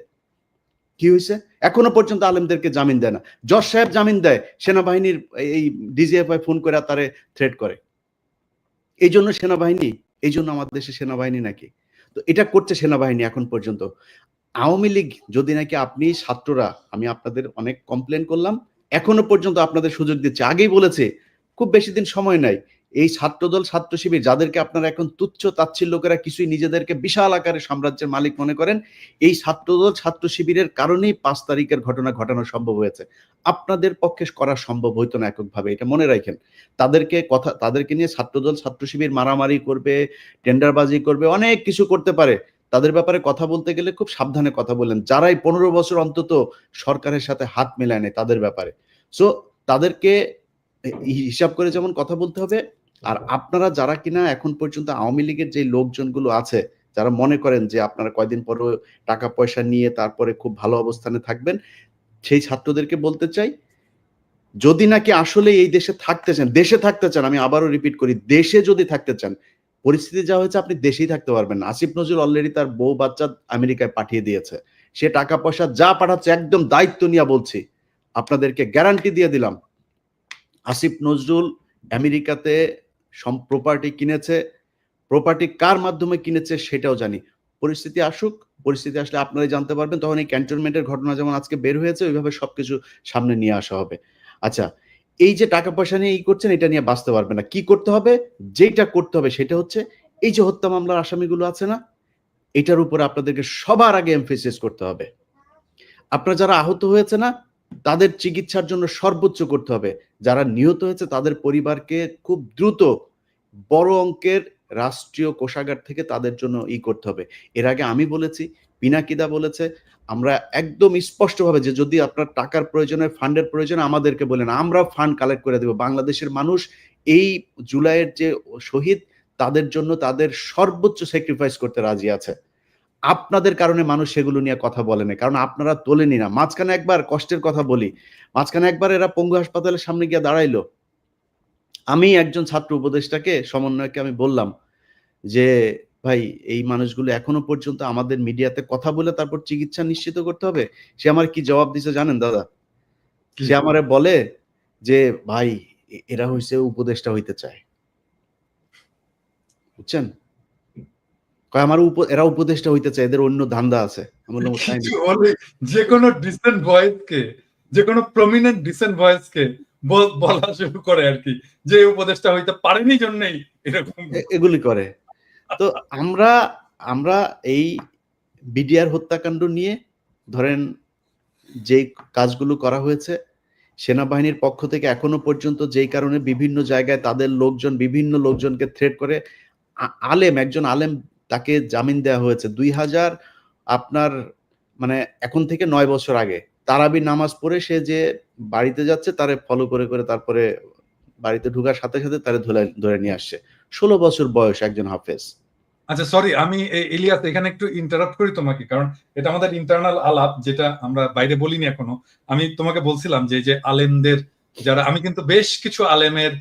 [SPEAKER 3] কি হয়েছে? এখনো পর্যন্ত আলেমদেরকে জামিন দেয় না। জজ সাহেব জামিন দেয়, সেনাবাহিনীর এই ডিজিএফআই ফোন করে তারে থ্রেট করে। এই জন্য সেনাবাহিনী, এই জন্য আমাদের দেশে সেনাবাহিনী নাকি? তো এটা করছে সেনাবাহিনী এখন পর্যন্ত। আওয়ামী লীগ যদি নাকি আপনি ছাত্ররা, আমি আপনাদের অনেক কমপ্লেন করলাম, এখনো পর্যন্ত আপনাদের সুযোগ দিচ্ছে। আগেই বলেছে খুব বেশি দিন সময় নাই। এই ছাত্রদল, ছাত্র শিবির যাদেরকে আপনারা এখন তুচ্ছ তাচ্ছিল্য করে কিছুই নিজেদেরকে বিশাল আকারে সাম্রাজ্যের মালিক মনে করেন, এই ছাত্রদল, ছাত্র শিবিরের কারণেই ৫ তারিখের ঘটনা ঘটানো সম্ভব হয়েছে। আপনাদের পক্ষে করা সম্ভব হইতো না এককভাবে, এটা মনে রাখেন। তাদেরকে নিয়ে ছাত্রদল, ছাত্র শিবির মারামারি করবে, টেন্ডারবাজি করবে, অনেক কিছু করতে পারে। তাদের ব্যাপারে কথা বলতে গেলে খুব সাবধানে কথা বললেন। যারাই ১৫ বছর অন্তত সরকারের সাথে হাত মেলায় নেয় তাদের ব্যাপারে। সো তাদেরকে হিসাব করে যেমন কথা বলতে হবে। আর আপনারা যারা কিনা এখন পর্যন্ত আওয়ামী লীগের যে লোকজনগুলো আছে, যারা মনে করেন যে আপনারা কয়দিন পরে টাকা পয়সা নিয়ে তারপরে খুব ভালো অবস্থানে থাকবেন, সেই ছাত্রদেরকে বলতে চাই, যদি নাকি আসলে এই দেশে থাকতে চান, আমি আবারও রিপিট করি, দেশে যদি থাকতে চান, পরিস্থিতি যা হয়েছে আপনি দেশেই থাকতে পারবেন না। আসিফ নজরুল অলরেডি তার বউ বাচ্চা আমেরিকায় পাঠিয়ে দিয়েছে। সে টাকা পয়সা যা পাঠাচ্ছে একদম দায়িত্ব নিয়ে বলছি, আপনাদেরকে গ্যারান্টি দিয়ে দিলাম, আসিফ নজরুল আমেরিকাতে প্রপার্টি কিনেছে। প্রপার্টি কার মাধ্যমে কিনেছে সেটাও জানি। পরিস্থিতি আসুক, পরিস্থিতি আসলে আপনারাই জানতে পারবেন। তখন এই ক্যান্টনমেন্টের ঘটনা যেমন আজকে বের হয়েছে, ওইভাবে সবকিছু সামনে নিয়ে আসা হবে। আচ্ছা, এই যে টাকা পয়সা নিয়ে করছেন, এটা নিয়ে বাঁচতে পারবেন না। কি করতে হবে? যেটা করতে হবে সেটা হচ্ছে এই যে হত্যা মামলার আসামিগুলো আছে না, এটার উপরে আপনাদেরকে সবার আগে এমফেসিস করতে হবে। আপনারা যারা আহত হয়েছে না, তাদের চিকিৎসার জন্য সর্বোচ্চ করতে হবে। যারা নিহত হয়েছে তাদের পরিবারকে খুব দ্রুত বড় অঙ্কের রাষ্ট্রীয় কোষাগার থেকে তাদের জন্য করতে হবে। এর আগে আমি বলেছি, পিনাকিদা বলেছে, আমরা একদম স্পষ্টভাবে যে যদি আপনার টাকার প্রয়োজন হয়, ফান্ডের প্রয়োজন হয় আমাদেরকে বলেন, আমরা ফান্ড কালেক্ট করে দেব। বাংলাদেশের মানুষ এই জুলাইয়ের যে শহীদ তাদের জন্য তাদের সর্বোচ্চ স্যাক্রিফাইস করতে রাজি আছে। আপনাদের কারণে মানুষ সেগুলো নিয়ে কথা বলে না, কারণ আপনারা তোলেনি না। মাঝখানে একবার কষ্টের কথা বলি, মাঝখানে একবার এরা পঙ্গু হাসপাতালের সামনে গিয়ে দাঁড়াইলো। আমি একজন ছাত্র উপদেষ্টাকে, সমন্বয়কে আমি বললাম যে ভাই এই মানুষগুলো এখনো পর্যন্ত আমাদের মিডিয়াতে কথা বলে তারপর চিকিৎসা নিশ্চিত করতে হবে। সে আমার কি জবাব দিছে জানেন দাদা? সে আমারে বলে যে ভাই এরা হইছে উপদেষ্টা হইতে চায়, বুঝছেন? কয় আমার এরা উপদেষ্টা হইতে চায়, এদের অন্য ধান্দা আছে। আমি বললাম তাই
[SPEAKER 2] কিছু
[SPEAKER 3] নাকি?
[SPEAKER 2] হলে যে কোনো ডিসেন্ট ভয়েসকে, যে কোনো প্রমিনেন্ট ডিসেন্ট ভয়েসকে বলা শুরু করে আর কি, যে উপদেশটা হইতে পারেনি জন্যই এরকম
[SPEAKER 3] এগুলি করে। তো আমরা আমরা এই বিডিআর হত্যাকাণ্ড নিয়ে ধরেন যে কাজগুলো করা হয়েছে সেনাবাহিনীর পক্ষ থেকে এখনো পর্যন্ত, যেই কারণে বিভিন্ন জায়গায় তাদের লোকজন বিভিন্ন লোকজনকে থ্রেট করে, একজন আলেম তাকে জামিন দেওয়া হয়েছে 2000 আপনার মানে এখন থেকে 9 বছর আগে। তারাবি নামাজ পড়ে সে যে বাড়িতে যাচ্ছে তারে ফলো করে করে তারপরে বাড়িতে ঢোকার সাথে সাথে তারে ধরে নিয়ে আসছে। 16 বছর বয়স একজন হাফেজ।
[SPEAKER 2] আচ্ছা সরি, আমি ইলিয়াস এখানে একটু ইন্টারাপ্ট করি তোমাকে, কারণ এটা আমাদের ইন্টারনাল আলাপ, যেটা আমরা বাইরে বলিনি এখনো। আমি তোমাকে বলছিলাম যে আলেমদের যারা, আমি কিন্তু বেশ কিছু আলেমের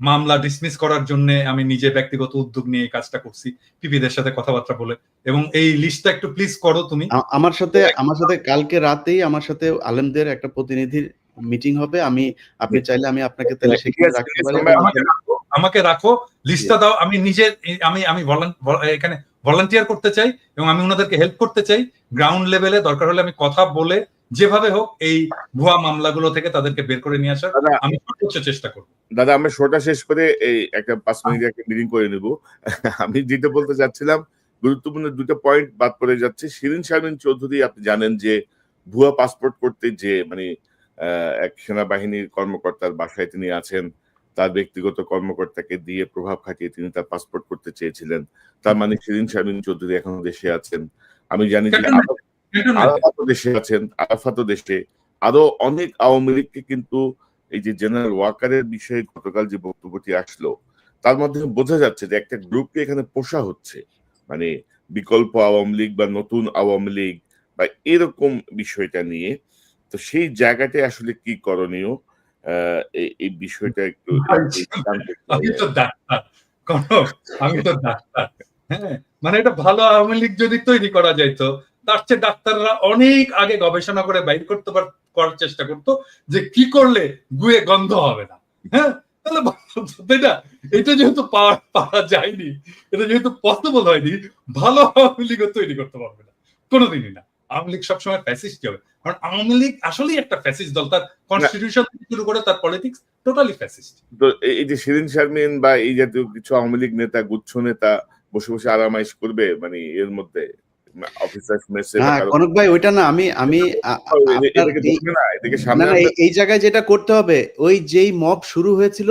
[SPEAKER 2] মামলা ডিসমিস করার জন্য আমি নিজে ব্যক্তিগত উদ্যোগ নিয়ে এই কাজটা করছি, পিপিদের সাথে কথাবার্তা বলে, এবং এই লিস্টটা একটু প্লিজ করো তুমি।
[SPEAKER 3] আমার সাথে কালকে রাতেই আমার সাথে আলেমদের একটা প্রতিনিধির মিটিং হবে। আপনি চাইলে আমি আপনাকে তাহলে সেখানে রাখতে পারি।
[SPEAKER 2] আমাকে রাখো, লিস্টটা দাও। আমি নিজে আমি এখানে ভলান্টিয়ার করতে চাই এবং আমি ওনাদেরকে হেল্প করতে চাই। গ্রাউন্ড লেভেলে দরকার হলে আমি কথা বলে যেভাবে হোক এই ভুয়া মামলাগুলো থেকে তাদেরকে বের করে নিয়ে আসার আমি সর্বোচ্চ চেষ্টা করব।
[SPEAKER 1] দাদা আমরা শোটা শেষ করে এই একটা 5 মিনিট একটা মিটিং করে নেব। আমি যেটা বলতে চাচ্ছিলাম, গুরুত্বপূর্ণ দুটো পয়েন্ট বাদ পড়ে যাচ্ছে। শিরিন শারমিন চৌধুরী, আপনি জানেন যে ভুয়া পাসপোর্ট করতে যে মানে এক সেনাবাহিনীর কর্মকর্তার বাসায় তিনি আছেন, তার ব্যক্তিগত কর্মকর্তাকে দিয়ে প্রভাব খাটিয়ে তিনি তার পাসপোর্ট করতে চেয়েছিলেন। তার মানে শিরিন শারমিন চৌধুরী এখনো দেশে আছেন। আমি জানি যে আরাফাতও দেশে আছেন, আরাফাতও দেশে। আরো অনেক আওয়ামী লীগকে কিন্তু এই যে জেনারেল ওয়াকারের বিষয়ে গতকাল যে বক্তব্যটি আসলো, তার মাধ্যমে বোঝা যাচ্ছে যে একটা গ্রুপকে এখানে পোষা হচ্ছে, মানে বিকল্প আওয়ামী লীগ বা নতুন আওয়ামী লীগ বা এরকম বিষয়টা নিয়ে। তো সেই জায়গাটায় আসলে কি করণীয়, এই বিষয়টা একটু
[SPEAKER 2] আমি তো ডাক্তার, আমি তো ডাক্তার। হ্যাঁ, মানে এটা ভালো আওয়ামী লীগ যদি তৈরি করা যাইতো, তার চেয়ে ডাক্তাররা অনেক আগে গবেষণা করে বাইর করতে করার চেষ্টা করতো যে কি করলে গুয়ে গন্ধ হবে না। হ্যাঁ, তাহলে তাই না? এটা যেহেতু পাওয়া যায়নি, এটা যেহেতু পসিবল হয়নি, ভালো আওয়ামী লীগও তৈরি করতে পারবে না কোনোদিনই না। আওয়ামী লীগ সবসময় ফ্যাসিস্ট হবে, কারণ আওয়ামী লীগ আসলেই একটা ফ্যাসিস্ট দল। তার কনস্টিটিউশন থেকে শুরু করে তার পলিটিক্স টোটালি ফ্যাসিস্ট।
[SPEAKER 1] তো এই যে শিরিন শারমিন বা এই জাতীয় কিছু আওয়ামী লীগ নেতা, গুচ্ছ নেতা বসে বসে আরামাইশ করবে মানে এর মধ্যে অফিসার্স মেসে
[SPEAKER 3] না কনক ভাই, ওইটা না। আমি এই জায়গায় যেটা করতে হবে, ওই যেই মব শুরু হয়েছিল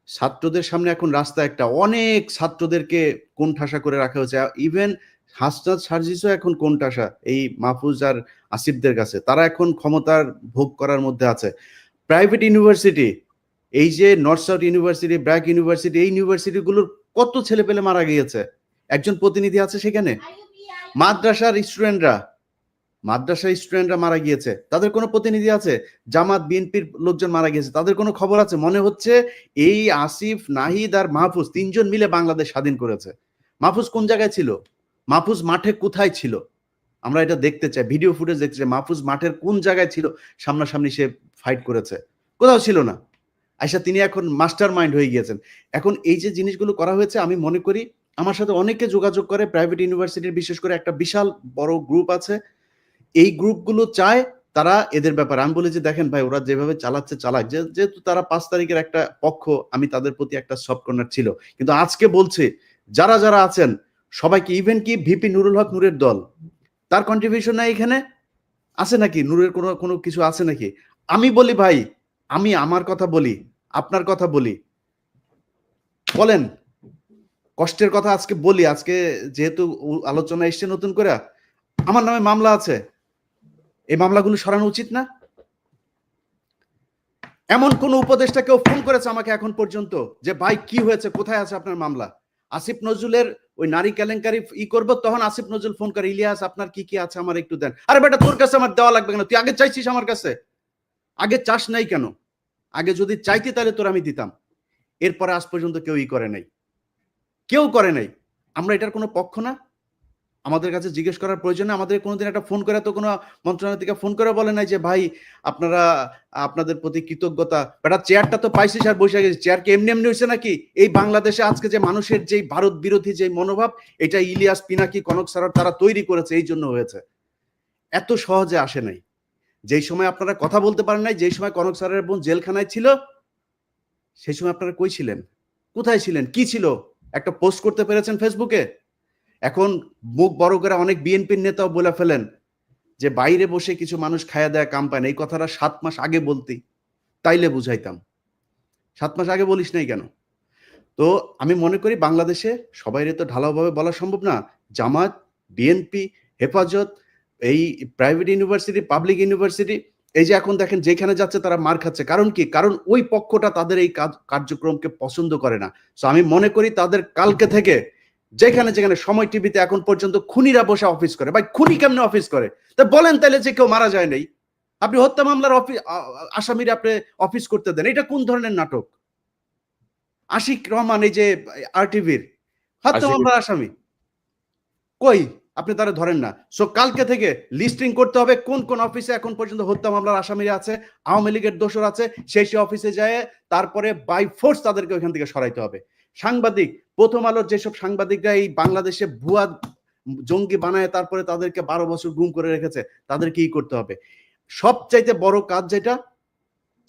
[SPEAKER 3] ছাত্রদের সামনে, এখন রাস্তা একটা অনেক ছাত্রদেরকে কোণঠাসা করে রাখা হয়েছে। ইভেন হাসনাত সার্জিসও এখন কোণঠাসা এই মাহফুজ আর আসিফদের কাছে। তারা এখন ক্ষমতার ভোগ করার মধ্যে আছে। প্রাইভেট ইউনিভার্সিটি, এই যে north south university, BRAC university, এই ইউনিভার্সিটিগুলোর কত ছেলে পেলে মারা গিয়েছে। একজন প্রতিনিধি আছে সেখানে। মাদ্রাসার স্টুডেন্টরা মারা গিয়েছে, তাদের কোনো প্রতিনিধি আছে? জামাত বিএনপির লোকজন মারা গিয়েছে, তাদের কোনো খবর আছে? মনে হচ্ছে এই আসিফ, নাহিদ আর মাহফুজ তিনজন মিলে বাংলাদেশ স্বাধীন করেছে। মাহফুজ কোন জায়গায় ছিল? মাহফুজ মাঠে কোথায় ছিল? আমরা এটা দেখতে চাই, ভিডিও ফুটেজ দেখতে চাই। মাহফুজ মাঠের কোন জায়গায় ছিল? সামনাসামনি সে ফাইট করেছে? কোথাও ছিল না। আচ্ছা, তিনি এখন মাস্টার মাইন্ড হয়ে গিয়েছেন। এখন এই যে জিনিসগুলো করা হয়েছে, আমি মনে করি আমার সাথে অনেকে যোগাযোগ করে প্রাইভেট ইউনিভার্সিটির, বিশেষ করে একটা বিশাল বড় গ্রুপ আছে। এই গ্রুপগুলো চায় তারা এদের ব্যাপারে, আমি বলি যে দেখেন ভাই, ওরা যেভাবে চালাচ্ছে চালাক, যেহেতু তারা 5 তারিখের একটা পক্ষ, আমি তাদের প্রতি একটা সফট কর্নার ছিল। কিন্তু আজকে বলছে যারা যারা আছেন সবাইকে, ইভেন কি ভিপি নুরুল হক নূরের দল, তার কন্ট্রিবিউশন নাই এখানে আছে নাকি? নূরের কোনো কিছু আছে নাকি? আমি বলি ভাই, আমি আমার কথা বলি, আপনার কথা বলি, বলেন কষ্টের কথা আজকে বলি। আজকে যেহেতু আলোচনা এসছে নতুন করে, আমার নামে মামলা আছে, এই মামলাগুলো সরানো উচিত না? এমন কোন উপদেষ্টা কেউ ফোন করেছে আমাকে এখন পর্যন্ত যে ভাই কি হয়েছে, কোথায় আছে আপনার মামলা? আসিফ নজরুলের ওই নারী কেলেঙ্কারি করবো, তখন আসিফ নজরুল ফোন করে, ইলিয়াস আপনার কি কি আছে আমার একটু দেন। আরে বেটা তোর কাছে আমার দেওয়া লাগবে কেন? তুই আগে চাইছিস আমার কাছে? আগে চাস নাই কেন? আগে যদি চাইতি তাহলে তোর আমি দিতাম। এরপরে আজ পর্যন্ত কেউই করে নাই, কেউ করে নাই। আমরা এটার কোনো পক্ষ না, আমাদের কাছে জিজ্ঞেস করার প্রয়োজন নেই। আমাদের কোনোদিন একটা ফোন করে তো কোনো মন্ত্রণালয় থেকে ফোন করে বলে নাই যে ভাই আপনারা আপনাদের প্রতি কৃতজ্ঞতা, বেটা চেয়ারটা তো পাইছিস আর বসে গেছিস, চেয়ার কি এমনি এমনি হয়েছে নাকি? এই বাংলাদেশে আজকে যে মানুষের যে ভারত বিরোধী যে মনোভাব, এটা ইলিয়াস, পিনাকি, কনক স্যার তারা তৈরি করেছে, এই জন্য হয়েছে। এত সহজে আসে নাই। যেই সময় আপনারা কথা বলতে পারেন নাই, যেই সময় কনক স্যারের বোন জেলখানায় ছিল, সেই সময় আপনারা কই ছিলেন? কোথায় ছিলেন? কি ছিল? একটা পোস্ট করতে পেরেছেন ফেসবুকে? এখন মুখ বড় করে অনেক বিএনপির নেতাও বলে ফেলেন যে বাইরে বসে কিছু মানুষ খায়া দেয়া কাম পায় না। এই কথাটা 7 মাস আগে বলতি, তাইলে বুঝাইতাম। 7 মাস আগে বলিস নাই কেন? তো আমি মনে করি বাংলাদেশে সবাইরে তো ঢালাওভাবে বলা সম্ভব না। জামাত, বিএনপি, হেফাজত, এই প্রাইভেট ইউনিভার্সিটি, পাবলিক ইউনিভার্সিটি, এই যে এখন দেখেন যেখানে যাচ্ছে তারা মার খাচ্ছে। কারণ কি? কারণ ওই পক্ষটা তাদের এই কার্যক্রমকে পছন্দ করে না। সো আমি মনে করি তাদের কালকে থেকে যেখানে যেখানে সময় টিভিতে এখন পর্যন্ত খুনিরা বসে অফিস করে। ভাই খুনি কেমনে অফিস করে? তা বলেন তাইলে যে কেউ মারা যায় নাই। আপনি হত্যা মামলার আসামিরা আপনি অফিস করতে দেন, এটা কোন ধরনের নাটক? আশিক রহমান, এই যে আরটিভির হত্যা মামলার আসামি, কই? আপনি তারা ধরেন না। সো কালকে থেকে লিস্টিং করতে হবে কোন কোন অফিসে এখন পর্যন্ত হত্যা মামলার আসামিরা আছে, আওয়ামী লীগের দোষর আছে, সেই অফিসে যায় তারপরে বাই ফোর্স তাদেরকে ওইখান থেকে সরাইতে হবে। সাংবাদিক, প্রথম আলোর যেসব সাংবাদিকরা এই বাংলাদেশে ভুয়া জঙ্গি বানায় তারপরে তাদেরকে 12 বছর গুম করে রেখেছে, তাদেরকে কি করতে হবে? সবচাইতে বড় কাজ যেটা,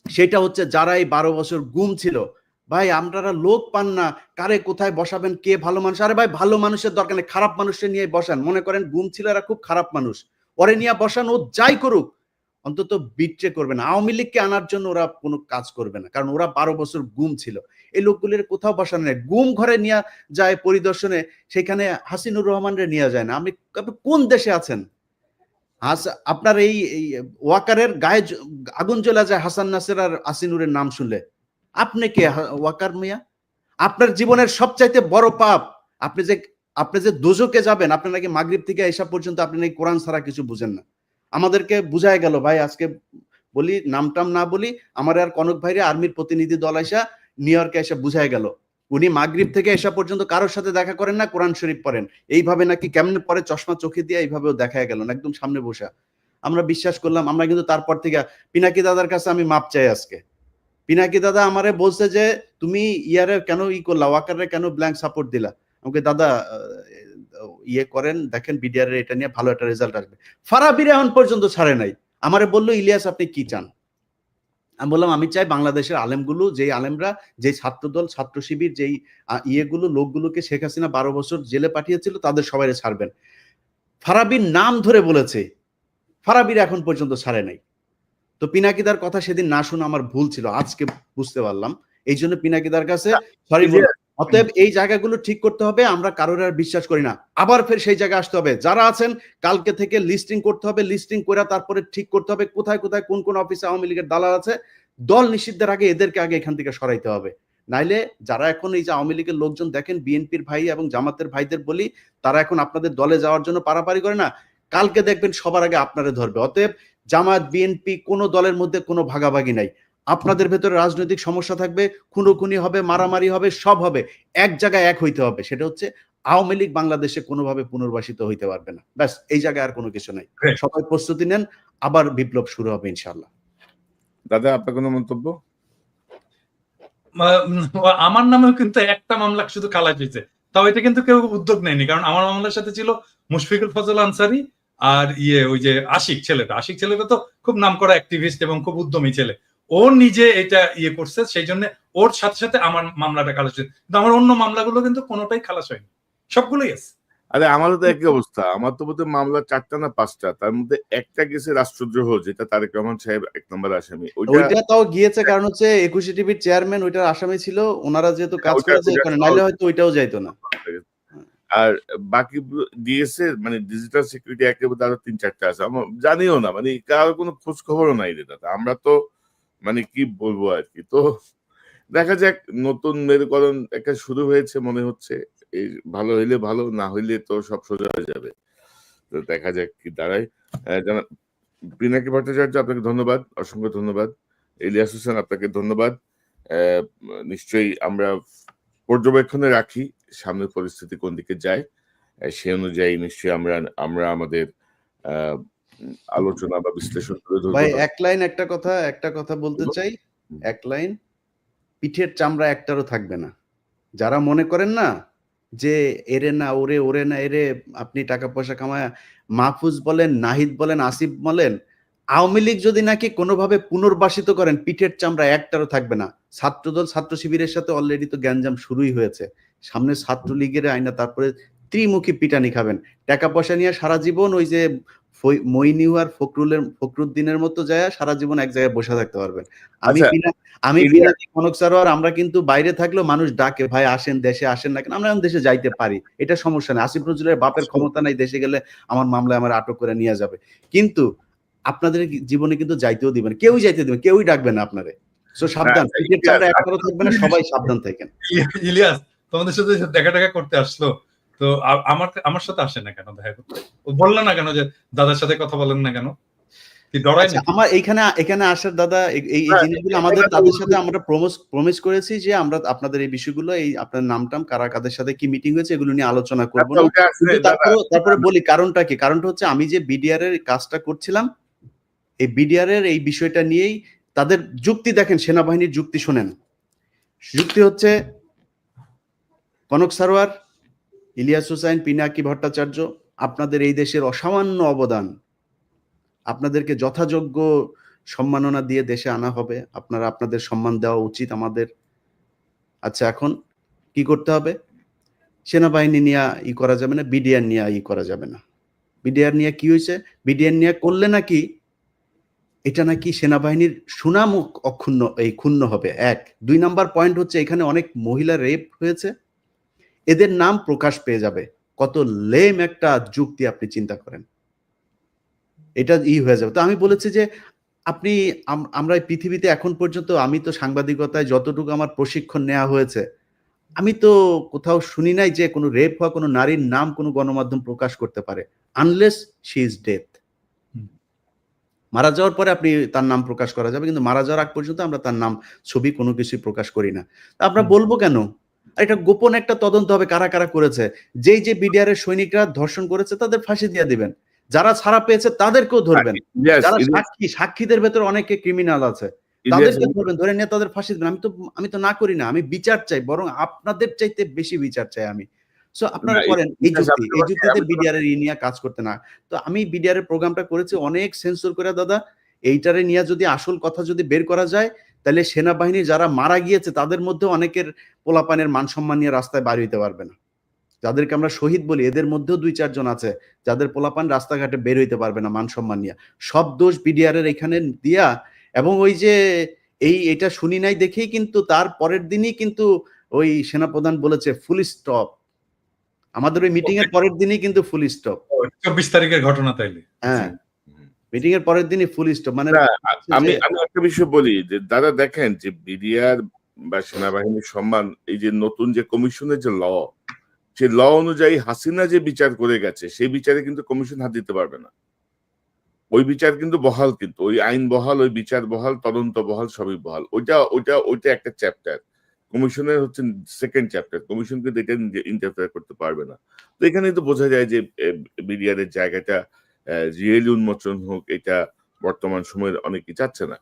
[SPEAKER 3] সেটা হচ্ছে যারা এই 12 বছর গুম ছিল, ভাই আপনারা লোক পান না, কারে কোথায় বসাবেন, কে ভালো মানুষ? আরে ভাই ভালো মানুষের দরকার নেই, খারাপ মানুষের নিয়ে বসান। মনে করেন গুম ছিল এরা খুব খারাপ মানুষ, ওরে নিয়ে বসান, ও যাই করুক অন্তত বিট্রে করবে না। আওয়ামী লীগকে আনার জন্য ওরা কোনো কাজ করবে না, কারণ ওরা 12 বছর গুম ছিল। এই লোকগুলির কোথাও বসানো নেই। গুম ঘরে নিয়ে যায় পরিদর্শনে, সেখানে হাসিনুর রহমানরে নিয়ে যায় না। আপনি কোন দেশে আছেন? আপনার এই ওয়াকারের গায়ে আগুন জ্বলা যায় হাসান নাসের আর আসিনুরের নাম শুনলে। আপনি কে ওয়াকার মিয়া? আপনার জীবনের সবচাইতে বড় পাপ, আপনি যে দোজকে যাবেন, আপনি নাকি মাগরিব থেকে এসা পর্যন্ত আপনি নাকি কোরআন ছাড়া কিছু বুঝেন না। আমাদেরকে বুঝায় গেল ভাই, আজকে বলি নামটাম না বলি, আমার আর কনক ভাইরে আর্মির প্রতিনিধি দল আইসা নিউ ইয়র্কে এসে বুঝায় গেল উনি মাগরিব থেকে এসা পর্যন্ত কারোর সাথে দেখা করেন না, কোরআন শরীফ পড়েন। এইভাবে নাকি কেমনে পরে চশমা চোখে দিয়ে এইভাবেও দেখা গেল না, একদম সামনে বসা। আমরা বিশ্বাস করলাম। আমরা কিন্তু তারপর থেকে পিনাকি দাদার কাছে আমি মাপ চাই আজকে। পিনাকি দাদা আমারে বলছে যে তুমি ইয়ারে কেন করলা, ওয়াকারে কেন ব্ল্যাঙ্ক সাপোর্ট দিলা? আমাকে দাদা ইয়ে করেন, দেখেন বিডিআর এর এটা নিয়ে ভালো একটা রেজাল্ট আসবে। ফারাবির এখন পর্যন্ত ছাড়ে নাই। আমারে বললো ইলিয়াস আপনি কি চান? আমি বললাম আমি চাই বাংলাদেশের আলেমগুলো, যেই আলেমরা, যেই ছাত্রদল, ছাত্র শিবির, যেই ইয়েগুলো লোকগুলোকে শেখ হাসিনা 12 বছর জেলে পাঠিয়েছিল, তাদের সবাইরে ছাড়বেন। ফারাবির নাম ধরে বলেছে, ফারাবির এখন পর্যন্ত ছাড়ে নাই। তো পিনাকিদার কথা সেদিন না শুনে আমার ভুল ছিল, আজকে বুঝতে পারলাম। এই জন্য পিনাকিদার কাছে সরি বললাম। অতএব এই জায়গাগুলো ঠিক করতে হবে। আমরা কারোর আর বিশ্বাস করি না, আবার ফের সেই জায়গায় আসতে হবে। যারা আছেন কালকে থেকে লিস্টিং করতে হবে, লিস্টিং করে তারপরে ঠিক করতে হবে কোথায় কোথায় কোন কোন অফিসে আওয়ামী লীগের দালাল আছে। দল নিষিদ্ধের আগে এদেরকে আগে এখান থেকে সরাইতে হবে। নাইলে যারা এখন এই যে আওয়ামী লীগের লোকজন দেখেন, বিএনপির ভাই এবং জামাতের ভাইদের বলি, তারা এখন আপনাদের দলে যাওয়ার জন্য পারাপারি করে না, কালকে দেখবেন সবার আগে আপনারে ধরবে। অতএব জামাত, বিএনপি কোনো দলের মধ্যে কোনো ভাগাভাগি নাই। আপনাদের ভেতরে রাজনৈতিক সমস্যা থাকবে, খুনোখুনি হবে, মারামারি হবে, সব হবে, এক জায়গায় এক হইতে হবে। সেটা হচ্ছে আওয়ামী লীগ বাংলাদেশে কোনোভাবে পুনর্বাসিত হইতে পারবে না। ব্যাস, এই জায়গায় আর কোনো কিছু নাই। সবাই প্রস্তুতি নেন, আবার বিপ্লব শুরু হবে ইনশাআল্লাহ।
[SPEAKER 1] দাদা আপনার কোনো মন্তব্য?
[SPEAKER 2] আমার নামেও কিন্তু একটা মামলা শুধু খালাস হয়েছে, তাও এটা কিন্তু কেউ উদ্যোগ নেয়নি। কারণ আমার মামলার সাথে ছিল মুশফিকুল ফজল আনসারী আর ওই যে আশিক ছেলেটা তো খুব নামকরা অ্যাক্টিভিস্ট এবং খুব উদ্যমী ছেলে। ও নিজে এটা করছে, সেই জন্য ওর সাথে সাথে আমার মামলাটা খালাস হয়েছে। কিন্তু আমার অন্য মামলাগুলো কিন্তু কোনোটাই খালাস হয়নি, সবগুলোই আছে।
[SPEAKER 1] আরে আমারও তো একই অবস্থা। আমার তো বোধহয় মামলা 4টা না 5টা, তার মধ্যে একটা গেছে রাষ্ট্রদ্রোহ, যেটা তারেক রহমান সাহেব 1 নম্বর আসামি।
[SPEAKER 3] ওইটা তাও গিয়েছে, কারণ হচ্ছে 21 টিভির চেয়ারম্যান ওইটার আসামি ছিল, ওনারা যেহেতু কাজ করেছে, নাইলে হয়তো ওইটাও যাইতো না।
[SPEAKER 1] আর বাকি দিয়েছে মানে ডিজিটাল সিকিউরিটি একেবারে আরো 3-4টা আছে, আমরা জানিও না, মানে কারো কোনো খোঁজ খবরও নাই রে দাদা। আমরা তো মানে কি বলবো আর কি। তো দেখা যাক, নতুন মেরুকরণ একটা শুরু হয়েছে মনে হচ্ছে। এই ভালো হইলে ভালো, না হইলে তো সব সোজা হয়ে যাবে। তো দেখা যাক কি দাঁড়ায়। জানাব পিনাকি ভট্টাচার্য, আপনাকে ধন্যবাদ, অসংখ্য ধন্যবাদ। ইলিয়াস হোসেন, আপনাকে ধন্যবাদ। নিশ্চয়ই আমরা পর্যবেক্ষণে রাখি সামনের পরিস্থিতি কোন দিকে যায়। সে অনুযায়ী নিশ্চয়ই আমরা আমরা আমাদের আহ, আলোচনা বা বিশ্লেষণ তুলে
[SPEAKER 3] ভাই
[SPEAKER 1] ধরবো।
[SPEAKER 3] একটা কথা বলতে চাই, এক লাইন, পিঠের চামড়া একটারও থাকবে না। যারা মনে করেন না যে এরে না ওরে, ওরে না এরে, আপনি টাকা পয়সা কামায়, মাহফুজ বলেন, নাহিদ বলেন, আসিফ বলেন, আওয়ামী লীগ যদি নাকি কোনোভাবে পুনর্বাসিত করেন, পিঠের চামড়া একটারও থাকবে না। ছাত্রদল ছাত্র শিবিরের সাথে অলরেডি তো গ্যাঞ্জাম শুরুই হয়েছে, সামনে ছাত্রলীগের আইনা, তারপরে ত্রিমুখী পিটানি খাবেন। টাকা পয়সা নিয়ে সারা জীবন ওই যে মইনিউ আর ফখরুদ্দিনের মতো যায় সারা জীবন এক জায়গায় বসে থাকতে পারবেন। আমি
[SPEAKER 1] আচ্ছা,
[SPEAKER 3] আমি
[SPEAKER 1] ইলিয়াস,
[SPEAKER 3] পিনাকি কনক সারোয়ার, আমরা কিন্তু বাইরে থাকলেও মানুষ ডাকে, ভাই আসেন দেশে, আসেন না কেন? আমরা এখন দেশে যাইতে পারি, এটা সমস্যা নেই। আসিফ নজরুলের বাপের ক্ষমতা নাই, দেশে গেলে আমার মামলায় আমার আটক করে নিয়ে যাবে। কিন্তু আপনাদের জীবনে কিন্তু যাইতেও দিবেন, কেউই যাইতে দিবেন, কেউই ডাকবে না আপনারে। সো সাবধান,
[SPEAKER 1] আচ্ছা,
[SPEAKER 3] পিঠের চামড়া একটারও থাকবে না, সবাই সাবধান থাকেন।
[SPEAKER 2] ইলিয়াস তোমাদের সাথে দেখা দেখা করতে আসলো, তো আমার আমার সাথে আসে না কেন দেখা করতে? ও বললো না কেন যে দাদার সাথে কথা বলেন না কেন? কি ডরায়
[SPEAKER 3] আচ্ছা,
[SPEAKER 2] নাকি?
[SPEAKER 3] আমার এখানে আসার দাদা, এই
[SPEAKER 1] না,
[SPEAKER 3] জিনিসগুলো আমাদের তাদের সাথে আমরা প্রমিস করেছি যে আমরা আপনাদের এই বিষয়গুলো, এই আপনার নামটাম কারা কাদের সাথে কি মিটিং হয়েছে এগুলো নিয়ে আলোচনা করব
[SPEAKER 1] আচ্ছা,
[SPEAKER 3] না।
[SPEAKER 1] ওটা আসলে
[SPEAKER 3] কিন্তু
[SPEAKER 1] দাদা,
[SPEAKER 3] তারপরে বলি কারণটা কি। কারণটা হচ্ছে আমি যে বিডিআর এর কাজটা করছিলাম, এই বিডিআর এর এই বিষয়টা নিয়েই তাদের যুক্তি দেখেন, সেনাবাহিনীর যুক্তি শোনেন। যুক্তি হচ্ছে কনক সারোয়ার, ইলিয়াস হোসাইন, পিনাকি ভট্টাচার্য, আপনাদের এই দেশের অসামান্য অবদান, আপনাদেরকে যথাযোগ্য সম্মাননা দিয়ে দেশে আনা হবে, আপনারা আপনাদের সম্মান দেওয়া উচিত আমাদের। আচ্ছা, এখন কি করতে হবে? সেনাবাহিনী নিয়ে করা যাবে না, বিডিআর নিয়ে করা যাবে না। বিডিআর নিয়ে কি হয়েছে? বিডিআর নিয়ে করলে নাকি এটা নাকি সেনাবাহিনীর সুনাম ক্ষুণ্ণ হবে, এক। ২ নাম্বার পয়েন্ট হচ্ছে এখানে অনেক মহিলা রেপ হয়েছে, এদের নাম প্রকাশ পেয়ে যাবে। কত লেম একটা যুক্তি, আপনি চিন্তা করেন, এটা হয়ে যাবে। তো আমি বলেছি যে আপনি আমরা এই পৃথিবীতে এখন পর্যন্ত, আমি তো সাংবাদিকতায় যতটুকু আমার প্রশিক্ষণ নেওয়া হয়েছে, আমি তো কোথাও শুনি নাই যে কোনো রেপ হওয়া কোনো নারীর নাম কোনো গণমাধ্যম প্রকাশ করতে পারে, আনলেস শি ইজ ডেথ। মারা যাওয়ার পরে আপনি তার নাম প্রকাশ করা যাবে, কিন্তু মারা যাওয়ার আগ পর্যন্ত আমরা তার নাম, ছবি কোনো কিছুই প্রকাশ করি না। আমরা বলবো কেন? এটা গোপন একটা তদন্ত হবে, কারা কারা করেছে। যেই যে বিডিআর এর সৈনিকরা ধর্ষণ করেছে তাদের ফাঁসি দিয়ে দিবেন, যারা ছাড়া পেয়েছে তাদেরকেও ধরবেন, যারা সাক্ষীদের ভেতরে অনেকে ক্রিমিনাল আছে তাদেরকে ধরবেন, ধরে নিয়ে তাদের ফাঁসি দিবেন। আমি তো না করি না, আমি বিচার চাই, বরং আপনাদের চাইতে বেশি বিচার চাই আমি। সো আপনারা করেন এই যুক্তিতে বিডিআর এর নিয়ে কাজ করতে না। তো আমি বিডিআর এর প্রোগ্রামটা করেছি অনেক সেন্সর করে দাদা, এইটারে নিয়ে যদি আসল কথা যদি বের করা যায়, তাহলে সেনাবাহিনী যারা মারা গিয়েছে তাদের মধ্যে অনেকের পোলাপানের মান সম্মান নিয়ে রাস্তায় বার হইতে পারবে না। যাদেরকে আমরা শহীদ বলি এদের মধ্যেও ২-৪ জন আছে যাদের পোলাপান রাস্তাঘাটে বের হইতে পারবে না মান সম্মান নিয়ে। সব দোষ বিডিআর এর এখানে দিয়া, এবং ওই যে এটা শুনি নাই দেখেই কিন্তু তার পরের দিনই কিন্তু ওই সেনাপ্রধান বলেছে ফুল স্টপ। আমাদের ওই মিটিং এর পরের দিনই কিন্তু ফুল স্টপ।
[SPEAKER 2] ২৪ তারিখের ঘটনা তাইলে?
[SPEAKER 3] হ্যাঁ, মিটিং এর পরের দিনই ফুল স্টপ। মানে
[SPEAKER 1] আমি একটা বিষয় বলি যে দাদা দেখেন যে বিডিআর বা সেনাবাহিনীর সম্মান, এই যে নতুন যে কমিশনের যে ল, সেই ল অনুযায়ী হাসিনা যে বিচার করে গেছে সেই বিচারে কিন্তু কমিশন হাত দিতে পারবে না। ওই বিচার কিন্তু বহাল, কিন্তু ওই আইন বহাল, ওই বিচার বহাল, তদন্ত বহাল, সবই বহাল। ওইটা একটা চ্যাপ্টার, কমিশনের হচ্ছে সেকেন্ড চ্যাপ্টার। কমিশন কিন্তু এটা ইন্টারফেয়ার করতে পারবে না। তো এখানে তো বোঝা যায় যে বিডিআর এর জায়গাটা রিয়েলি উন্মোচন হোক, এটা বর্তমান সময়ের অনেকে চাচ্ছে না।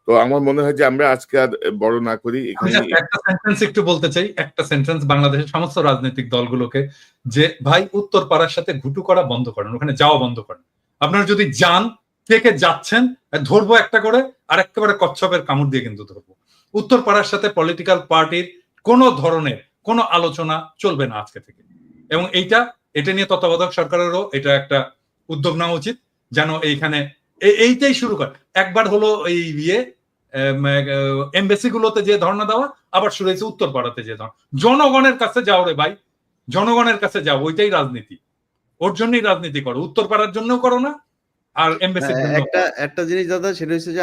[SPEAKER 1] তো আমার মনে হয় যে আমরা আজকে আর বড় না করি এখানে।
[SPEAKER 2] একটা সেন্টেন্স একটু বলতে চাই, একটা সেন্টেন্স বাংলাদেশের সমস্ত রাজনৈতিক দলগুলোকে, যে ভাই উত্তর পাড়ার সাথে ঘুটু করা বন্ধ করেন, ওখানে যাওয়া বন্ধ করেন। আপনারা যদি যান, কে কে যাচ্ছেন ধরবো একটা করে, আর একেবারে কচ্ছপের কামড় দিয়ে কিন্তু ধরবো। উত্তর পাড়ার সাথে পলিটিক্যাল পার্টির কোনো ধরনের কোনো আলোচনা চলবে না আজকে থেকে। এবং এটা নিয়ে তত্ত্বাবধায়ক সরকারেরও এটা একটা উদ্যোগ নেওয়া উচিত, যেন এইখানে এইটাই শুরু করে। একবার হলো এই এমবেসি গুলোতে যে ধর্ণা দেওয়া, আবার শুরু হয়েছে উত্তর পাড়াতে যে ধর্ণা। জনগণের কাছে যাও রে ভাই, জনগণের কাছে যাও, ওইটাই রাজনীতি। ওর জন্যই রাজনীতি করো, উত্তর পাড়ার জন্য করো না, আর এমবেসির জন্য।
[SPEAKER 3] একটা জিনিস দাদা, সেটা হচ্ছে যে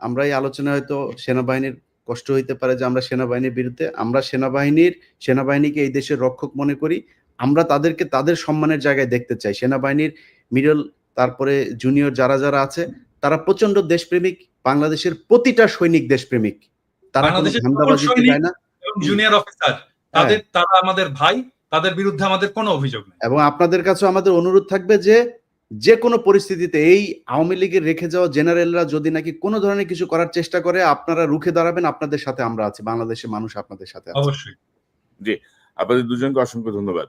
[SPEAKER 3] আমরা এই আলোচনায় হয়তো সেনাবাহিনীর কষ্ট হইতে পারে যে আমরা সেনাবাহিনীর বিরুদ্ধে, আমরা সেনাবাহিনীকে এই দেশের রক্ষক মনে করি। আমরা তাদেরকে তাদের সম্মানের জায়গায় দেখতে চাই। সেনাবাহিনীর মিডল, তারপরে জুনিয়র যারা আছে তারা প্রচন্ড দেশপ্রেমিক। বাংলাদেশের প্রতিটা সৈনিক দেশপ্রেমিক। তারা কোনো
[SPEAKER 2] বাংলাদেশের
[SPEAKER 3] ধান্দাবাজিতে যায় না।
[SPEAKER 2] জুনিয়র অফিসার তারা আমাদের ভাই, তাদের বিরুদ্ধে আমাদের কোনো অভিযোগ নেই।
[SPEAKER 3] এবং আপনাদের কাছে আমাদের অনুরোধ থাকবে যে কোনো পরিস্থিতিতে এই আওয়ামী লীগের রেখে যাওয়া জেনারেলরা যদি নাকি কোনো ধরনের কিছু করার চেষ্টা করে, আপনারা রুখে দাঁড়াবেন। আপনাদের সাথে আমরা আছি, বাংলাদেশের মানুষ আপনাদের সাথে আছে।
[SPEAKER 2] অবশ্যই।
[SPEAKER 1] জি, আপনাদের দুজনকে অসংখ্য ধন্যবাদ।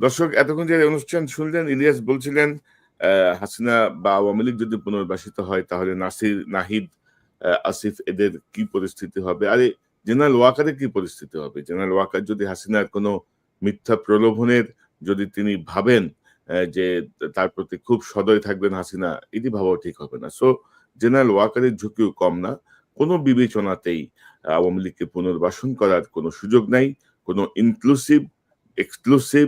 [SPEAKER 1] দর্শক, এতক্ষণ যে অনুষ্ঠান শুনলেন, ইলিয়াস বলছিলেন হাসিনা বা আওয়ামী লীগ যদি পুনর্বাসিত হয় তাহলে নাসির, নাহিদ, আসিফ এদের কি পরিস্থিতি হবে। আরে জেনারেল ওয়াকারের কি পরিস্থিতি হবে? জেনারেল ওয়াকার যদি হাসিনার কোনো মিথ্যা প্রলোভনের যদি তিনি ভাবেন যে তার প্রতি খুব সদয় থাকবেন হাসিনা, এটি ভাবাও ঠিক হবে না। সো জেনারেল ওয়াকারের ঝুঁকিও কম না। কোনো বিবেচনাতেই আওয়ামী লীগকে পুনর্বাসন করার কোনো সুযোগ নাই। কোনো ইনক্লুসিভ, এক্সক্লুসিভ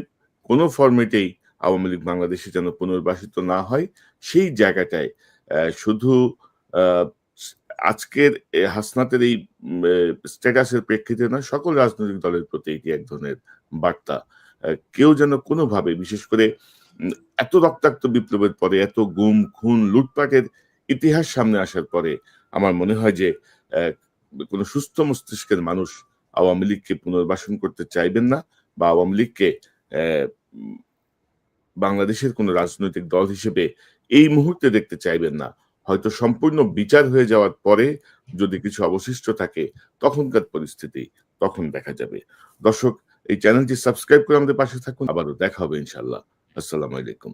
[SPEAKER 1] কোনো ফরম্যাটেই আওয়ামী লীগ বাংলাদেশে যেন পুনর্বাসিত না হয়, সেই জায়গাটায় শুধু আজকের হাসনাতের এই স্ট্যাটাসের প্রেক্ষিতে না, সকল রাজনৈতিক দলের প্রতি এটি এক ধরনের বার্তা। কেউ যেন কোনোভাবে, বিশেষ করে এত রক্তাক্ত বিপ্লবের পরে, এত গুম খুন লুটপাটের ইতিহাস সামনে আসার পরে আমার মনে হয় যে কোনো সুস্থ মস্তিষ্কের মানুষ আওয়ামী লীগকে পুনর্বাসন করতে চাইবেন না, বা আওয়ামী লীগকে বাংলাদেশের কোনো রাজনৈতিক দল হিসেবে এই মুহূর্তে দেখতে চাইবেন না। হয়তো সম্পূর্ণ বিচার হয়ে যাওয়ার পরে যদি কিছু অবশিষ্ট থাকে, তখনকার পরিস্থিতি তখন দেখা যাবে। দর্শক, এই চ্যানেলটি সাবস্ক্রাইব করে আমাদের পাশে থাকুন। আবারও দেখা হবে ইনশাআল্লাহ। আসসালামু আলাইকুম।